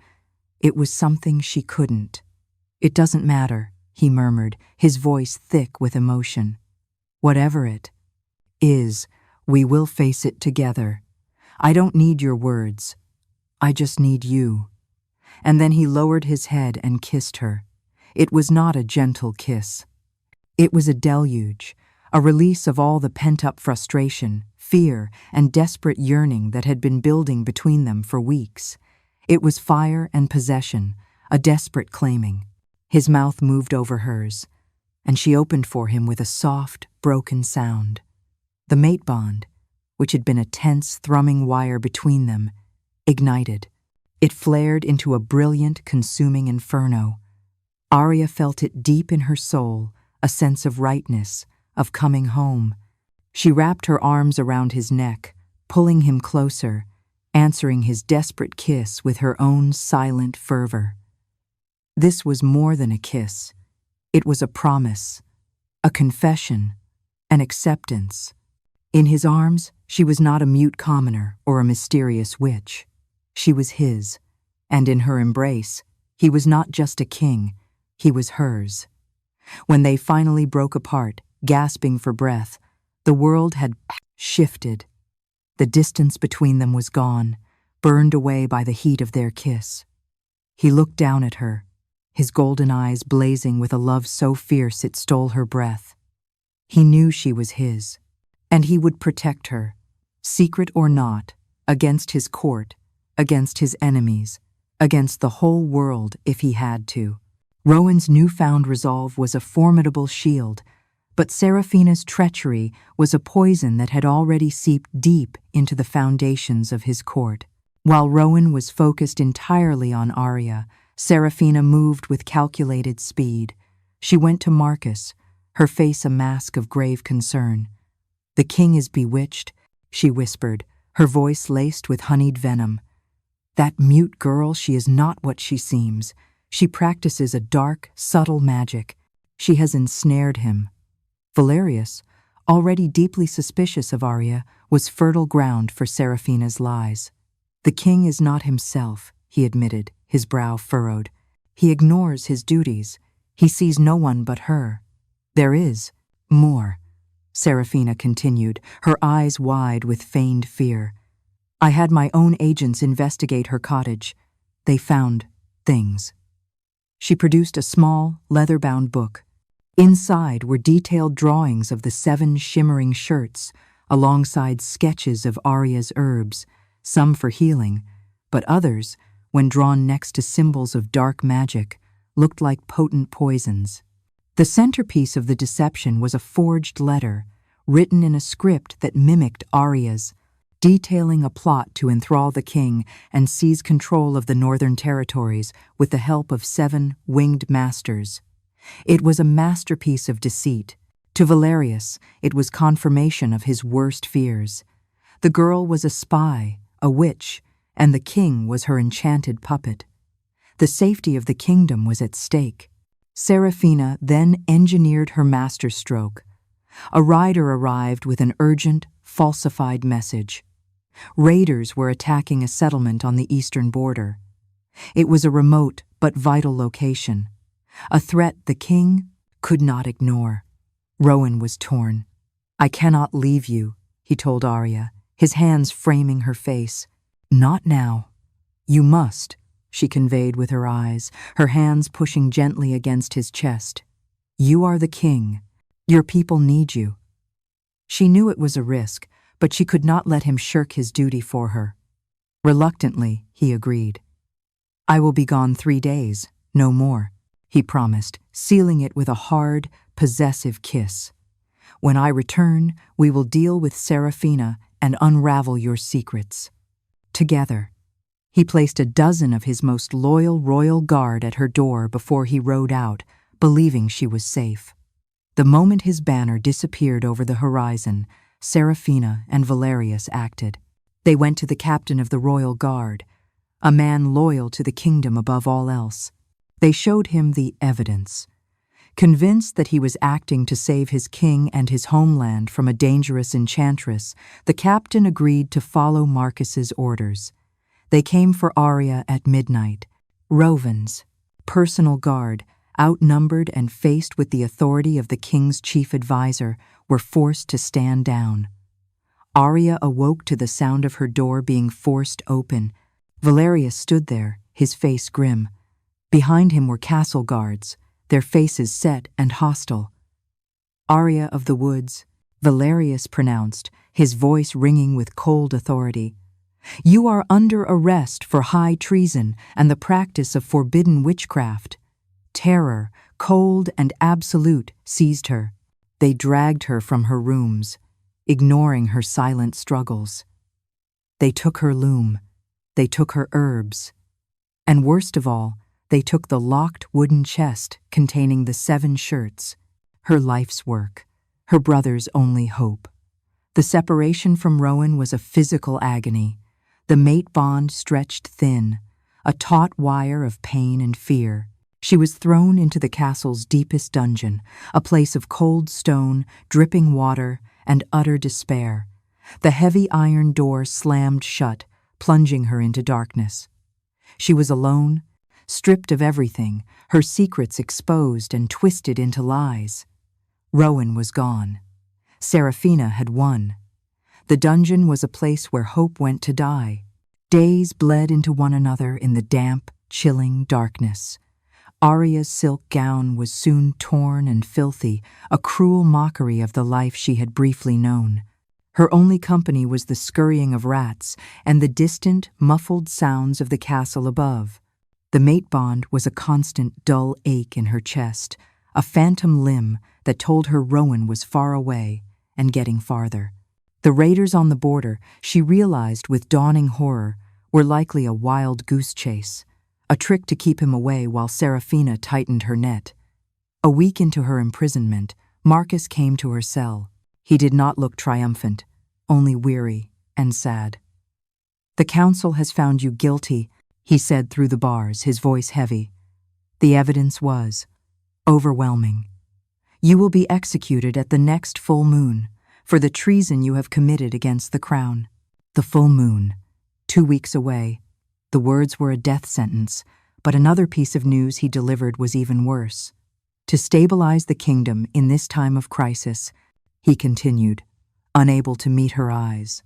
It was something she couldn't. "It doesn't matter," he murmured, his voice thick with emotion. "Whatever it is, we will face it together. I don't need your words. I just need you." And then he lowered his head and kissed her. It was not a gentle kiss. It was a deluge, a release of all the pent-up frustration, fear, and desperate yearning that had been building between them for weeks. It was fire and possession, a desperate claiming. His mouth moved over hers, and she opened for him with a soft, broken sound. The mate bond, which had been a tense, thrumming wire between them, ignited. It flared into a brilliant, consuming inferno. Arya felt it deep in her soul, a sense of rightness, of coming home. She wrapped her arms around his neck, pulling him closer, answering his desperate kiss with her own silent fervor. This was more than a kiss. It was a promise, a confession, an acceptance. In his arms, she was not a mute commoner or a mysterious witch. She was his, and in her embrace, he was not just a king, he was hers. When they finally broke apart, gasping for breath, the world had shifted. The distance between them was gone, burned away by the heat of their kiss. He looked down at her, his golden eyes blazing with a love so fierce it stole her breath. He knew she was his, and he would protect her, secret or not, against his court, against his enemies, against the whole world if he had to. Rowan's newfound resolve was a formidable shield, but Seraphina's treachery was a poison that had already seeped deep into the foundations of his court. While Rowan was focused entirely on Arya, Seraphina moved with calculated speed. She went to Marcus, her face a mask of grave concern. "The king is bewitched," she whispered, her voice laced with honeyed venom. "That mute girl, she is not what she seems. She practices a dark, subtle magic. She has ensnared him." Valerius, already deeply suspicious of Arya, was fertile ground for Seraphina's lies. "The king is not himself," he admitted, his brow furrowed. "He ignores his duties. He sees no one but her. There is more," Seraphina continued, her eyes wide with feigned fear. "I had my own agents investigate her cottage. They found things." She produced a small, leather-bound book. Inside were detailed drawings of the 7 shimmering shirts, alongside sketches of Arya's herbs, some for healing, but others, when drawn next to symbols of dark magic, looked like potent poisons. The centerpiece of the deception was a forged letter, written in a script that mimicked Arya's, detailing a plot to enthrall the king and seize control of the northern territories with the help of 7 winged masters. It was a masterpiece of deceit. To Valerius, it was confirmation of his worst fears. The girl was a spy, a witch, and the king was her enchanted puppet. The safety of the kingdom was at stake. Serafina then engineered her masterstroke. A rider arrived with an urgent, falsified message. Raiders were attacking a settlement on the eastern border. It was a remote but vital location, a threat the king could not ignore. Rowan was torn. "I cannot leave you," he told Arya, his hands framing her face. "Not now." "You must," she conveyed with her eyes, her hands pushing gently against his chest. "You are the king. Your people need you." She knew it was a risk, but she could not let him shirk his duty for her. Reluctantly, he agreed. "I will be gone 3 days, no more," he promised, sealing it with a hard, possessive kiss. "When I return, we will deal with Serafina and unravel your secrets. Together." He placed a dozen of his most loyal royal guard at her door before he rode out, believing she was safe. The moment his banner disappeared over the horizon, Serafina and Valerius acted. They went to the captain of the royal guard, a man loyal to the kingdom above all else. They showed him the evidence. Convinced that he was acting to save his king and his homeland from a dangerous enchantress, the captain agreed to follow Marcus's orders. They came for Arya at midnight. Rowan's personal guard, outnumbered and faced with the authority of the king's chief advisor, were forced to stand down. Arya awoke to the sound of her door being forced open. Valerius stood there, his face grim. Behind him were castle guards, their faces set and hostile. "Arya of the woods," Valerius pronounced, his voice ringing with cold authority. "You are under arrest for high treason and the practice of forbidden witchcraft." Terror, cold and absolute, seized her. They dragged her from her rooms, ignoring her silent struggles. They took her loom. They took her herbs. And worst of all, they took the locked wooden chest containing the 7 shirts, her life's work, her brother's only hope. The separation from Rowan was a physical agony. The mate bond stretched thin, a taut wire of pain and fear. She was thrown into the castle's deepest dungeon, a place of cold stone, dripping water, and utter despair. The heavy iron door slammed shut, plunging her into darkness. She was alone, stripped of everything, her secrets exposed and twisted into lies. Rowan was gone. Serafina had won. The dungeon was a place where hope went to die. Days bled into one another in the damp, chilling darkness. Arya's silk gown was soon torn and filthy, a cruel mockery of the life she had briefly known. Her only company was the scurrying of rats and the distant, muffled sounds of the castle above. The mate bond was a constant, dull ache in her chest, a phantom limb that told her Rowan was far away and getting farther. The raiders on the border, she realized with dawning horror, were likely a wild goose chase, a trick to keep him away while Serafina tightened her net. A week into her imprisonment, Marcus came to her cell. He did not look triumphant, only weary and sad. "The council has found you guilty," he said through the bars, his voice heavy. The evidence was overwhelming. "You will be executed at the next full moon for the treason you have committed against the crown." The full moon, 2 weeks away. The words were a death sentence, but another piece of news he delivered was even worse. To stabilize the kingdom in this time of crisis, he continued, unable to meet her eyes,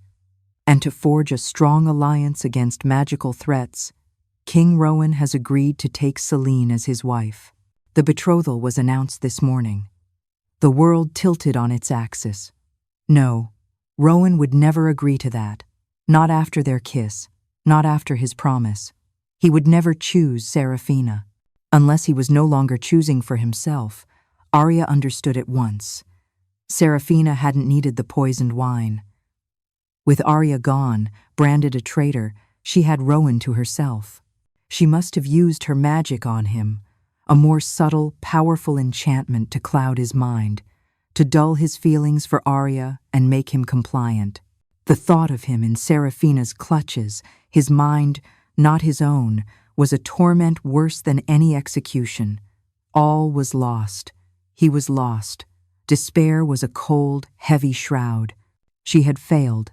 and to forge a strong alliance against magical threats, King Rowan has agreed to take Selene as his wife. The betrothal was announced this morning. The world tilted on its axis. No, Rowan would never agree to that. Not after their kiss, not after his promise. He would never choose Serafina. Unless he was no longer choosing for himself, Arya understood at once. Serafina hadn't needed the poisoned wine. With Arya gone, branded a traitor, she had Rowan to herself. She must have used her magic on him, a more subtle, powerful enchantment to cloud his mind, to dull his feelings for Arya and make him compliant. The thought of him in Serafina's clutches, his mind, not his own, was a torment worse than any execution. All was lost. He was lost. Despair was a cold, heavy shroud. She had failed.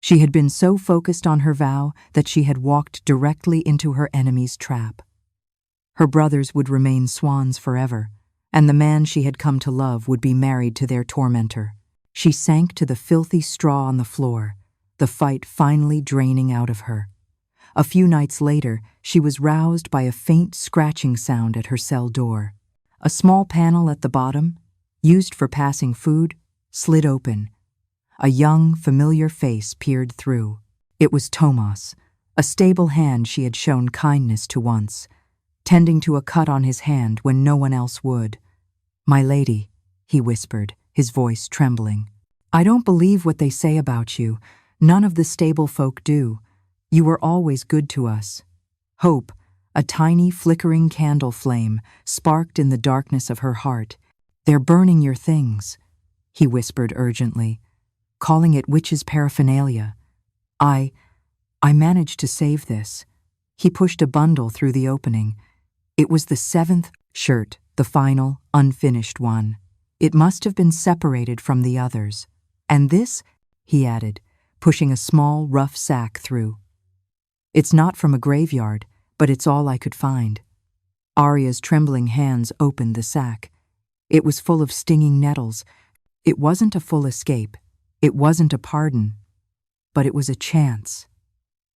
She had been so focused on her vow that she had walked directly into her enemy's trap. Her brothers would remain swans forever, and the man she had come to love would be married to their tormentor. She sank to the filthy straw on the floor, the fight finally draining out of her. A few nights later, she was roused by a faint scratching sound at her cell door. A small panel at the bottom, used for passing food, slid open. A young, familiar face peered through. It was Tomas, a stable hand she had shown kindness to once, tending to a cut on his hand when no one else would. "My lady," he whispered, his voice trembling. "I don't believe what they say about you. None of the stable folk do. You were always good to us." Hope, a tiny flickering candle flame, sparked in the darkness of her heart. "They're burning your things," he whispered urgently, calling it witches' paraphernalia. I managed to save this." He pushed a bundle through the opening. It was the 7th shirt, the final, unfinished one. It must have been separated from the others. "And this," he added, pushing a small, rough sack through. "It's not from a graveyard, but it's all I could find." Arya's trembling hands opened the sack. It was full of stinging nettles. It wasn't a full escape. It wasn't a pardon. But it was a chance.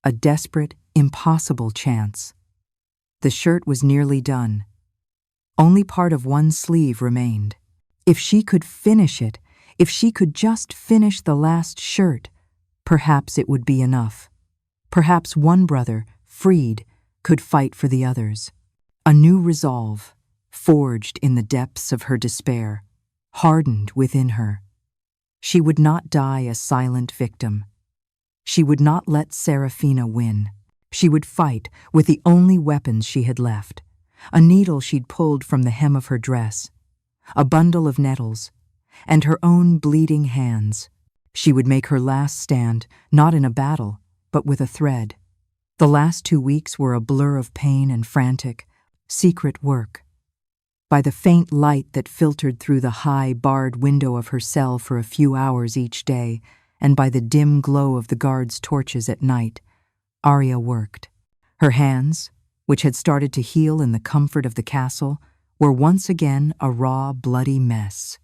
A desperate, impossible chance. The shirt was nearly done. Only part of one sleeve remained. If she could finish it, if she could just finish the last shirt, perhaps it would be enough. Perhaps one brother, freed, could fight for the others. A new resolve, forged in the depths of her despair, hardened within her. She would not die a silent victim. She would not let Serafina win. She would fight with the only weapons she had left, a needle she'd pulled from the hem of her dress, a bundle of nettles, and her own bleeding hands. She would make her last stand, not in a battle, but with a thread. The last 2 weeks were a blur of pain and frantic, secret work. By the faint light that filtered through the high, barred window of her cell for a few hours each day, and by the dim glow of the guards' torches at night, Arya worked. Her hands, which had started to heal in the comfort of the castle, were once again a raw, bloody mess.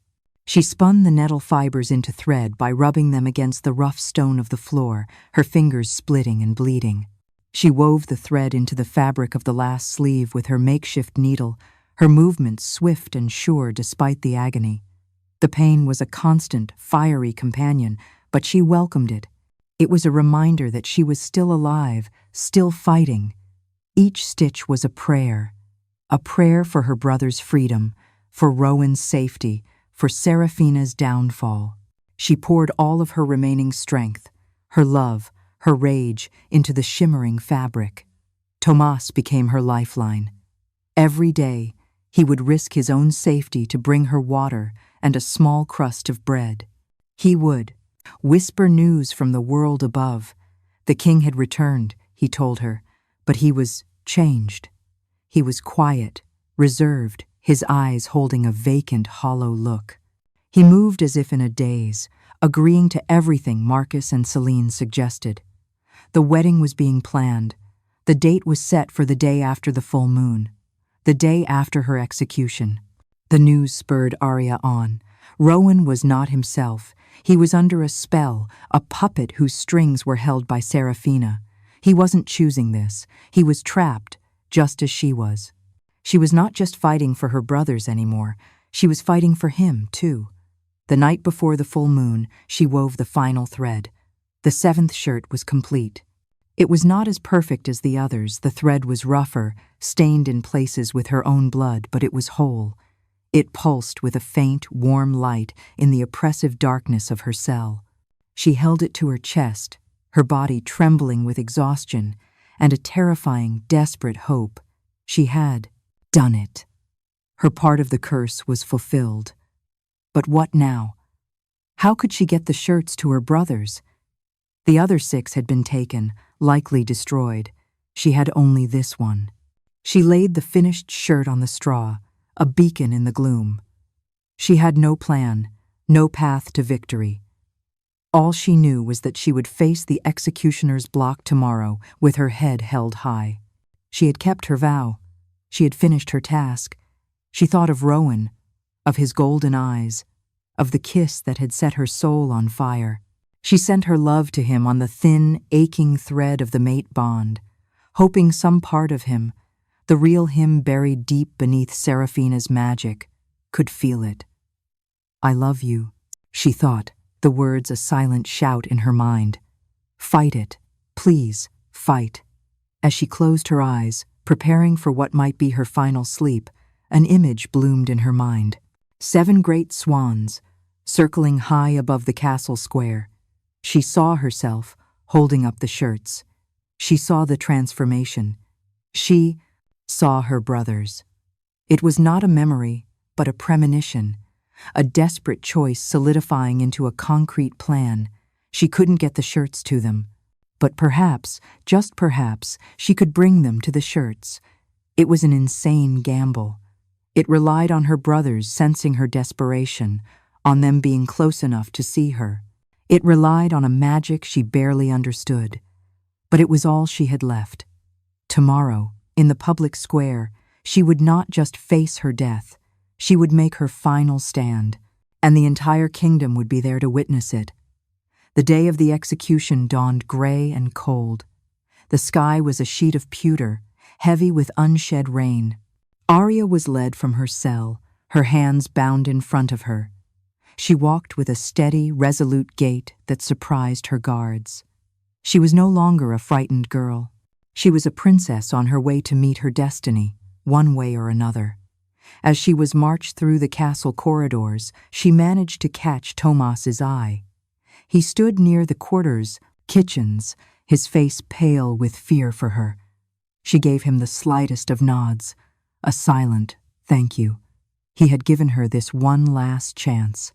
She spun the nettle fibers into thread by rubbing them against the rough stone of the floor, her fingers splitting and bleeding. She wove the thread into the fabric of the last sleeve with her makeshift needle, her movements swift and sure despite the agony. The pain was a constant, fiery companion, but she welcomed it. It was a reminder that she was still alive, still fighting. Each stitch was a prayer for her brother's freedom, for Rowan's safety, for Serafina's downfall. She poured all of her remaining strength, her love, her rage, into the shimmering fabric. Tomas became her lifeline. Every day, he would risk his own safety to bring her water and a small crust of bread. He would whisper news from the world above. The king had returned, he told her, but he was changed. He was quiet, reserved, his eyes holding a vacant, hollow look. He moved as if in a daze, agreeing to everything Marcus and Celine suggested. The wedding was being planned. The date was set for the day after the full moon, the day after her execution. The news spurred Arya on. Rowan was not himself. He was under a spell, a puppet whose strings were held by Serafina. He wasn't choosing this. He was trapped, just as she was. She was not just fighting for her brothers anymore. She was fighting for him, too. The night before the full moon, she wove the final thread. The 7th shirt was complete. It was not as perfect as the others. The thread was rougher, stained in places with her own blood, but it was whole. It pulsed with a faint, warm light in the oppressive darkness of her cell. She held it to her chest, her body trembling with exhaustion and a terrifying, desperate hope. She had done it. Her part of the curse was fulfilled. But what now? How could she get the shirts to her brothers? The other 6 had been taken, likely destroyed. She had only this one. She laid the finished shirt on the straw, a beacon in the gloom. She had no plan, no path to victory. All she knew was that she would face the executioner's block tomorrow with her head held high. She had kept her vow. She had finished her task. She thought of Rowan, of his golden eyes, of the kiss that had set her soul on fire. She sent her love to him on the thin, aching thread of the mate bond, hoping some part of him, the real him buried deep beneath Seraphina's magic, could feel it. "I love you," she thought, the words a silent shout in her mind. "Fight it. Please, fight." As she closed her eyes, preparing for what might be her final sleep, an image bloomed in her mind. 7 great swans, circling high above the castle square. She saw herself, holding up the shirts. She saw the transformation. She saw her brothers. It was not a memory, but a premonition, a desperate choice solidifying into a concrete plan. She couldn't get the shirts to them, but perhaps, just perhaps, she could bring them to the shirts. It was an insane gamble. It relied on her brothers sensing her desperation, on them being close enough to see her. It relied on a magic she barely understood. But it was all she had left. Tomorrow, in the public square, she would not just face her death. She would make her final stand, and the entire kingdom would be there to witness it. The day of the execution dawned gray and cold. The sky was a sheet of pewter, heavy with unshed rain. Arya was led from her cell, her hands bound in front of her. She walked with a steady, resolute gait that surprised her guards. She was no longer a frightened girl. She was a princess on her way to meet her destiny, one way or another. As she was marched through the castle corridors, she managed to catch Tomas's eye. He stood near the quarters, kitchens, his face pale with fear for her. She gave him the slightest of nods, a silent thank you. He had given her this one last chance.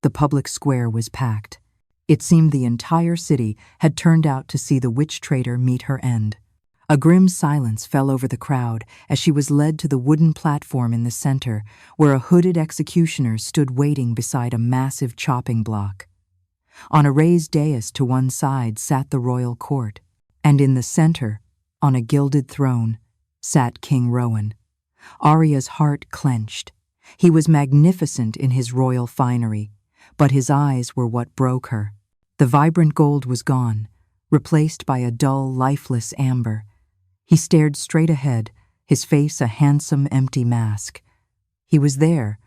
The public square was packed. It seemed the entire city had turned out to see the witch trader meet her end. A grim silence fell over the crowd as she was led to the wooden platform in the center, where a hooded executioner stood waiting beside a massive chopping block. On a raised dais to one side sat the royal court, and in the center, on a gilded throne, sat King Rowan. Arya's heart clenched. He was magnificent in his royal finery, but his eyes were what broke her. The vibrant gold was gone, replaced by a dull, lifeless amber. He stared straight ahead, his face a handsome, empty mask. He was there,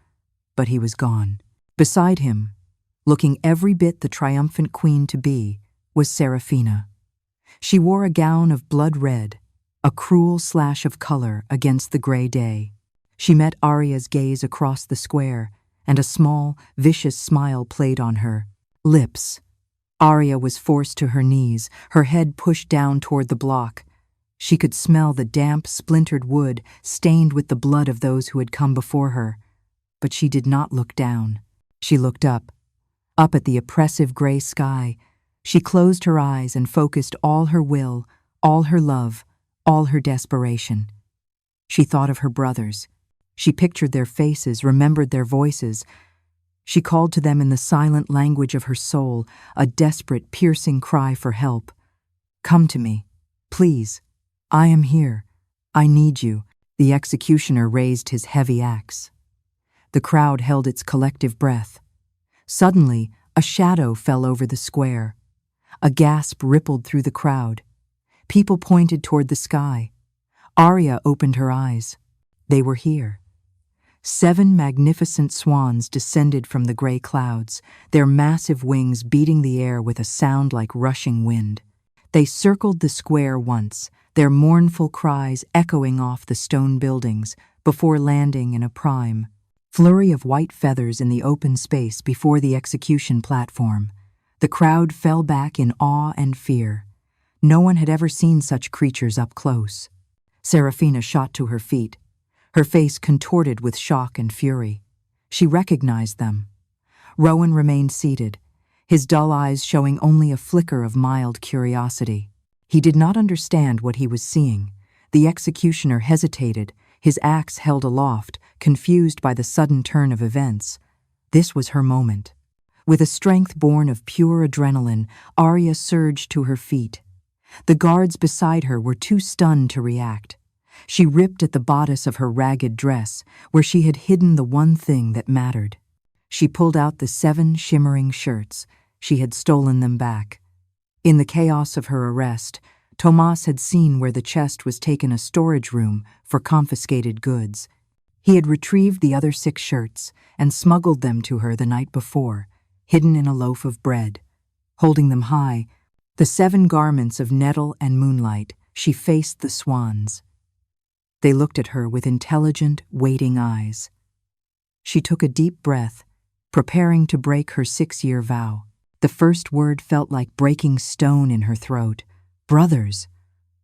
but he was gone. Beside him, looking every bit the triumphant queen to be, was Seraphina. She wore a gown of blood red, a cruel slash of color against the gray day. She met Arya's gaze across the square, and a small, vicious smile played on her lips. Arya was forced to her knees, her head pushed down toward the block. She could smell the damp, splintered wood stained with the blood of those who had come before her. But she did not look down. She looked up at the oppressive gray sky. She closed her eyes and focused all her will, all her love, all her desperation. She thought of her brothers. She pictured their faces, remembered their voices. She called to them in the silent language of her soul, a desperate, piercing cry for help. "Come to me, please. I am here. I need you." The executioner raised his heavy axe. The crowd held its collective breath. Suddenly, a shadow fell over the square. A gasp rippled through the crowd. People pointed toward the sky. Arya opened her eyes. They were here. 7 magnificent swans descended from the gray clouds, their massive wings beating the air with a sound like rushing wind. They circled the square once, their mournful cries echoing off the stone buildings, before landing in a prime flurry of white feathers in the open space before the execution platform. The crowd fell back in awe and fear. No one had ever seen such creatures up close. Seraphina shot to her feet, her face contorted with shock and fury. She recognized them. Rowan remained seated, his dull eyes showing only a flicker of mild curiosity. He did not understand what he was seeing. The executioner hesitated, his axe held aloft, confused by the sudden turn of events. This was her moment. With a strength born of pure adrenaline, Arya surged to her feet. The guards beside her were too stunned to react. She ripped at the bodice of her ragged dress, where she had hidden the one thing that mattered. She pulled out the 7 shimmering shirts. She had stolen them back. In the chaos of her arrest, Tomas had seen where the chest was taken a storage room for confiscated goods. He had retrieved the other 6 shirts and smuggled them to her the night before, hidden in a loaf of bread. Holding them high, the 7 garments of nettle and moonlight, she faced the swans. They looked at her with intelligent, waiting eyes. She took a deep breath, preparing to break her 6-year vow. The first word felt like breaking stone in her throat. Brothers.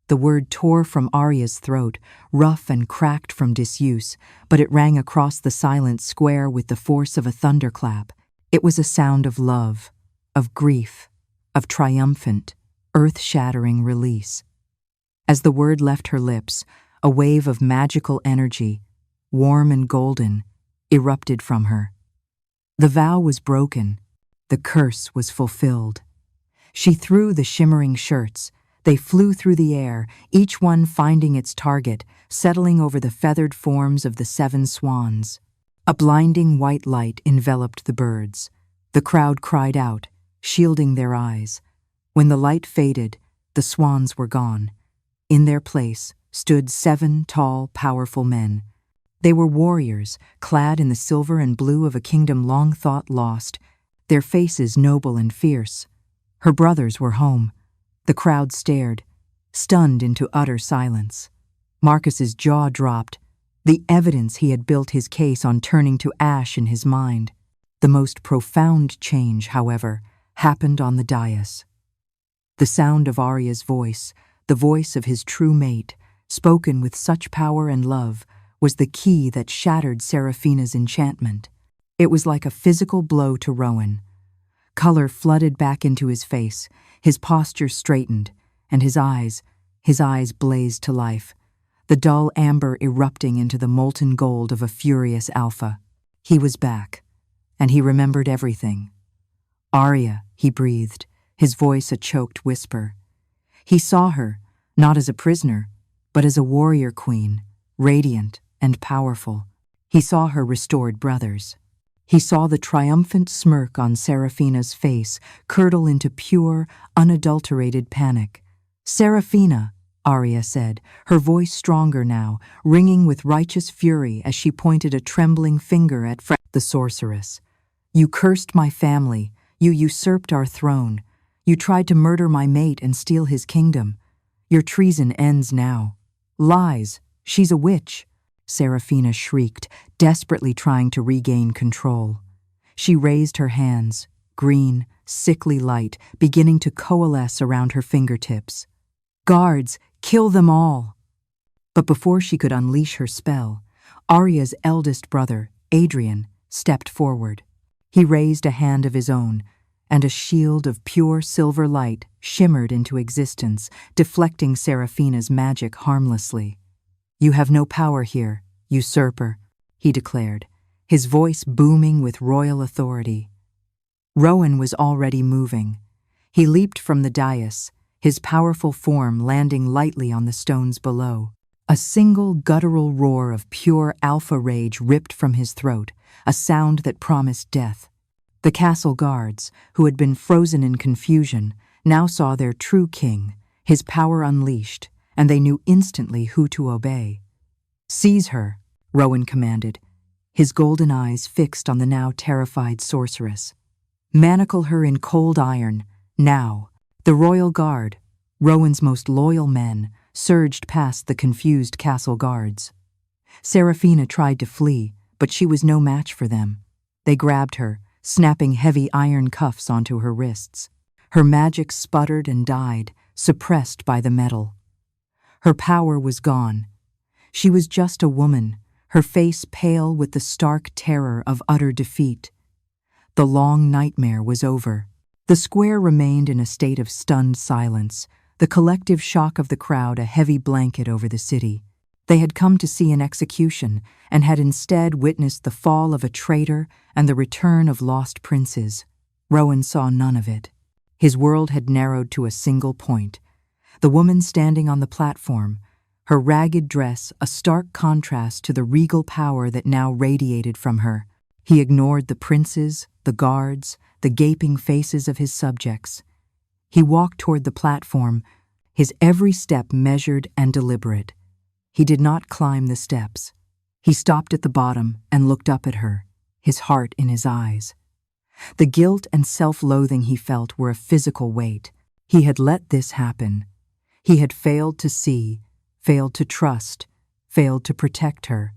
The word tore from Arya's throat, rough and cracked from disuse, but it rang across the silent square with the force of a thunderclap. It was a sound of love, of grief, of triumphant, earth-shattering release. As the word left her lips, a wave of magical energy, warm and golden, erupted from her. The vow was broken. The curse was fulfilled. She threw the shimmering shirts. They flew through the air, each one finding its target, settling over the feathered forms of the 7 swans. A blinding white light enveloped the birds. The crowd cried out, shielding their eyes. When the light faded, the swans were gone. In their place stood 7 tall, powerful men. They were warriors, clad in the silver and blue of a kingdom long thought lost, their faces noble and fierce. Her brothers were home. The crowd stared, stunned into utter silence. Marcus's jaw dropped, the evidence he had built his case on turning to ash in his mind. The most profound change, however, happened on the dais. The sound of Arya's voice, the voice of his true mate, spoken with such power and love, was the key that shattered Seraphina's enchantment. It was like a physical blow to Rowan. Color flooded back into his face, his posture straightened, and his eyes blazed to life, the dull amber erupting into the molten gold of a furious alpha. He was back, and he remembered everything. "Arya," he breathed, his voice a choked whisper. He saw her, not as a prisoner, but as a warrior queen, radiant and powerful. He saw her restored brothers. He saw the triumphant smirk on Seraphina's face curdle into pure, unadulterated panic. "Seraphina," Arya said, her voice stronger now, ringing with righteous fury as she pointed a trembling finger at the sorceress. "You cursed my family. You usurped our throne. You tried to murder my mate and steal his kingdom. Your treason ends now." "Lies. She's a witch," Seraphina shrieked, desperately trying to regain control. She raised her hands, green, sickly light beginning to coalesce around her fingertips. "Guards, kill them all!" But before she could unleash her spell, Arya's eldest brother, Adrian, stepped forward. He raised a hand of his own, and a shield of pure silver light shimmered into existence, deflecting Seraphina's magic harmlessly. "You have no power here, usurper," he declared, his voice booming with royal authority. Rowan was already moving. He leaped from the dais, his powerful form landing lightly on the stones below. A single guttural roar of pure alpha rage ripped from his throat, a sound that promised death. The castle guards, who had been frozen in confusion, now saw their true king, his power unleashed, and they knew instantly who to obey. "Seize her," Rowan commanded, his golden eyes fixed on the now terrified sorceress. "Manacle her in cold iron, now." The royal guard, Rowan's most loyal men, surged past the confused castle guards. Seraphina tried to flee, but she was no match for them. They grabbed her, snapping heavy iron cuffs onto her wrists. Her magic sputtered and died, suppressed by the metal. Her power was gone. She was just a woman, her face pale with the stark terror of utter defeat. The long nightmare was over. The square remained in a state of stunned silence, the collective shock of the crowd a heavy blanket over the city. They had come to see an execution and had instead witnessed the fall of a traitor and the return of lost princes. Rowan saw none of it. His world had narrowed to a single point. The woman standing on the platform, her ragged dress a stark contrast to the regal power that now radiated from her. He ignored the princes, the guards, the gaping faces of his subjects. He walked toward the platform, his every step measured and deliberate. He did not climb the steps. He stopped at the bottom and looked up at her, his heart in his eyes. The guilt and self-loathing he felt were a physical weight. He had let this happen. He had failed to see, failed to trust, failed to protect her.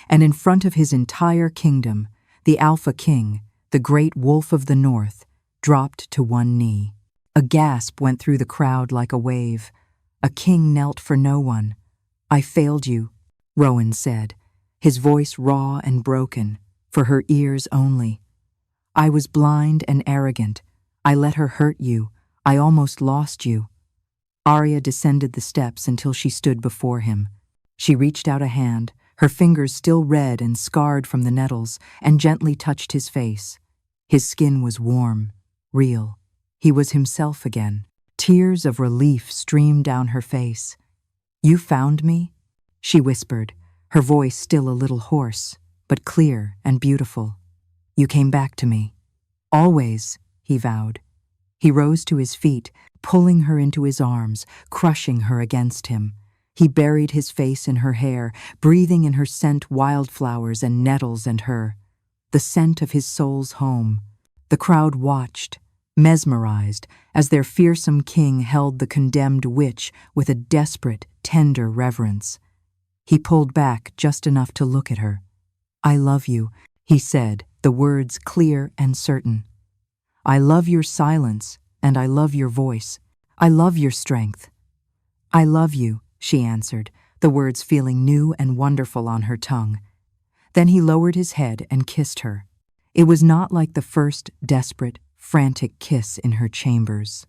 And in front of his entire kingdom, the Alpha King, the great wolf of the north, dropped to one knee. A gasp went through the crowd like a wave. A king knelt for no one. "I failed you," Rowan said, his voice raw and broken, for her ears only. "I was blind and arrogant. I let her hurt you. I almost lost you." Arya descended the steps until she stood before him. She reached out a hand, her fingers still red and scarred from the nettles, and gently touched his face. His skin was warm, real. He was himself again. Tears of relief streamed down her face. "You found me?" she whispered, her voice still a little hoarse, but clear and beautiful. "You came back to me." "Always," he vowed. He rose to his feet, pulling her into his arms, crushing her against him. He buried his face in her hair, breathing in her scent wildflowers and nettles and her, the scent of his soul's home. The crowd watched, mesmerized, as their fearsome king held the condemned witch with a desperate, tender reverence. He pulled back just enough to look at her. "I love you," he said, the words clear and certain. "I love your silence, and I love your voice. I love your strength." "I love you," she answered, the words feeling new and wonderful on her tongue. Then he lowered his head and kissed her. It was not like the first desperate, frantic kiss in her chambers.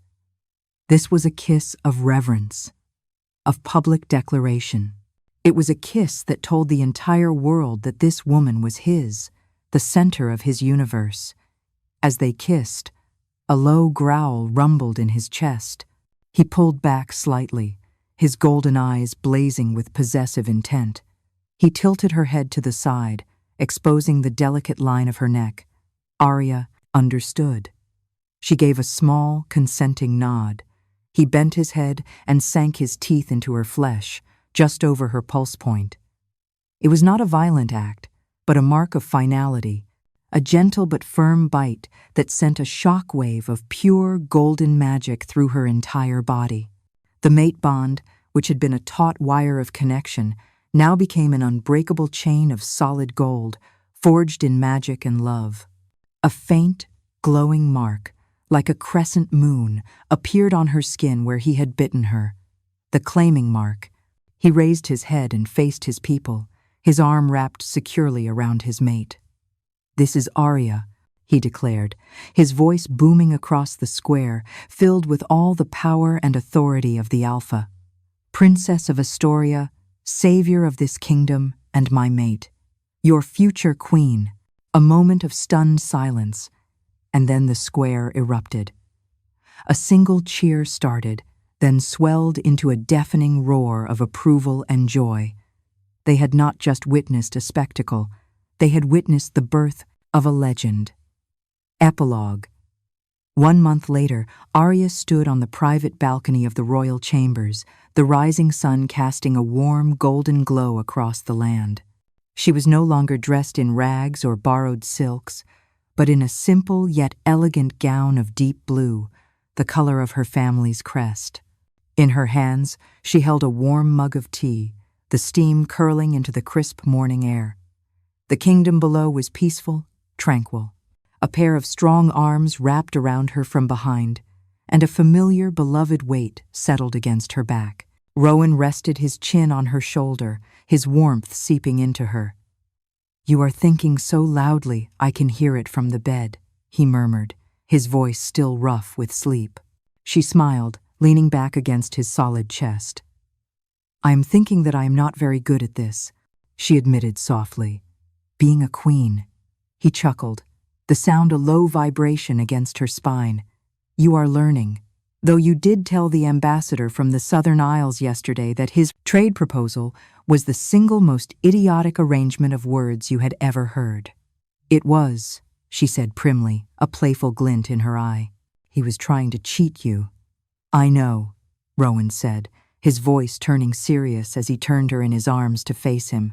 This was a kiss of reverence, of public declaration. It was a kiss that told the entire world that this woman was his, the center of his universe. As they kissed, a low growl rumbled in his chest. He pulled back slightly, his golden eyes blazing with possessive intent. He tilted her head to the side, exposing the delicate line of her neck. Arya understood. She gave a small, consenting nod. He bent his head and sank his teeth into her flesh, just over her pulse point. It was not a violent act, but a mark of finality, a gentle but firm bite that sent a shock wave of pure golden magic through her entire body. The mate bond, which had been a taut wire of connection, now became an unbreakable chain of solid gold, forged in magic and love. A faint, glowing mark, like a crescent moon, appeared on her skin where he had bitten her. The claiming mark. He raised his head and faced his people, his arm wrapped securely around his mate. "This is Arya," he declared, his voice booming across the square, filled with all the power and authority of the Alpha. "Princess of Astoria, savior of this kingdom, and my mate. Your future queen." A moment of stunned silence, and then the square erupted. A single cheer started, then swelled into a deafening roar of approval and joy. They had not just witnessed a spectacle, they had witnessed the birth of a legend. Epilogue. 1 month later, Arya stood on the private balcony of the royal chambers, the rising sun casting a warm, golden glow across the land. She was no longer dressed in rags or borrowed silks, but in a simple yet elegant gown of deep blue, the color of her family's crest. In her hands, she held a warm mug of tea, the steam curling into the crisp morning air. The kingdom below was peaceful, tranquil. A pair of strong arms wrapped around her from behind, and a familiar, beloved weight settled against her back. Rowan rested his chin on her shoulder, his warmth seeping into her. "You are thinking so loudly I can hear it from the bed," he murmured, his voice still rough with sleep. She smiled, leaning back against his solid chest. "I am thinking that I am not very good at this," she admitted softly. "Being a queen." He chuckled, the sound a low vibration against her spine. "You are learning. Though you did tell the ambassador from the Southern Isles yesterday that his trade proposal was the single most idiotic arrangement of words you had ever heard." "It was," she said primly, a playful glint in her eye. "He was trying to cheat you." "I know," Rowan said, his voice turning serious as he turned her in his arms to face him.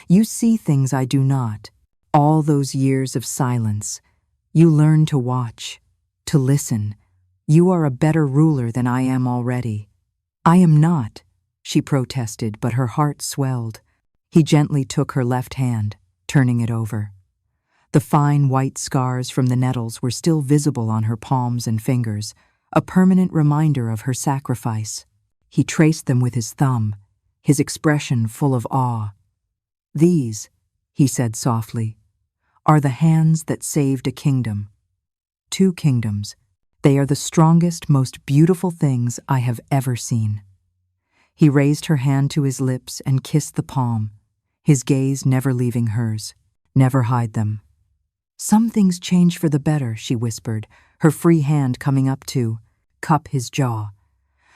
"You see things I do not. All those years of silence. You learn to watch, to listen. You are a better ruler than I am already." "I am not," she protested, but her heart swelled. He gently took her left hand, turning it over. The fine white scars from the nettles were still visible on her palms and fingers, a permanent reminder of her sacrifice. He traced them with his thumb, his expression full of awe. "These," he said softly, "are the hands that saved a kingdom. 2 kingdoms. They are the strongest, most beautiful things I have ever seen." He raised her hand to his lips and kissed the palm, his gaze never leaving hers. "Never hide them." "Some things change for the better," she whispered, her free hand coming up to cup his jaw.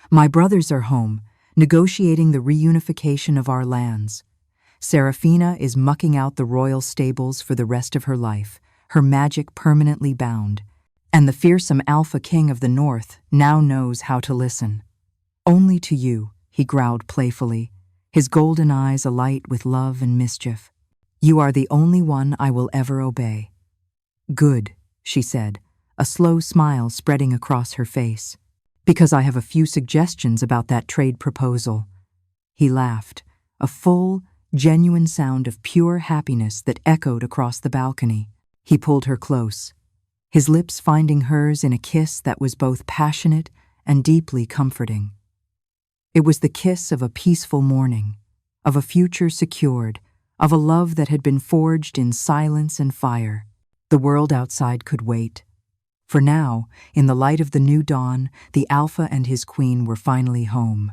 "My brothers are home, negotiating the reunification of our lands. Serafina is mucking out the royal stables for the rest of her life, her magic permanently bound, and the fearsome Alpha King of the North now knows how to listen. Only to you," he growled playfully, his golden eyes alight with love and mischief. "You are the only one I will ever obey." "Good," she said, a slow smile spreading across her face. "Because I have a few suggestions about that trade proposal." He laughed, a full, genuine sound of pure happiness that echoed across the balcony. He pulled her close, his lips finding hers in a kiss that was both passionate and deeply comforting. It was the kiss of a peaceful morning, of a future secured, of a love that had been forged in silence and fire. The world outside could wait. For now, in the light of the new dawn, the Alpha and his queen were finally home.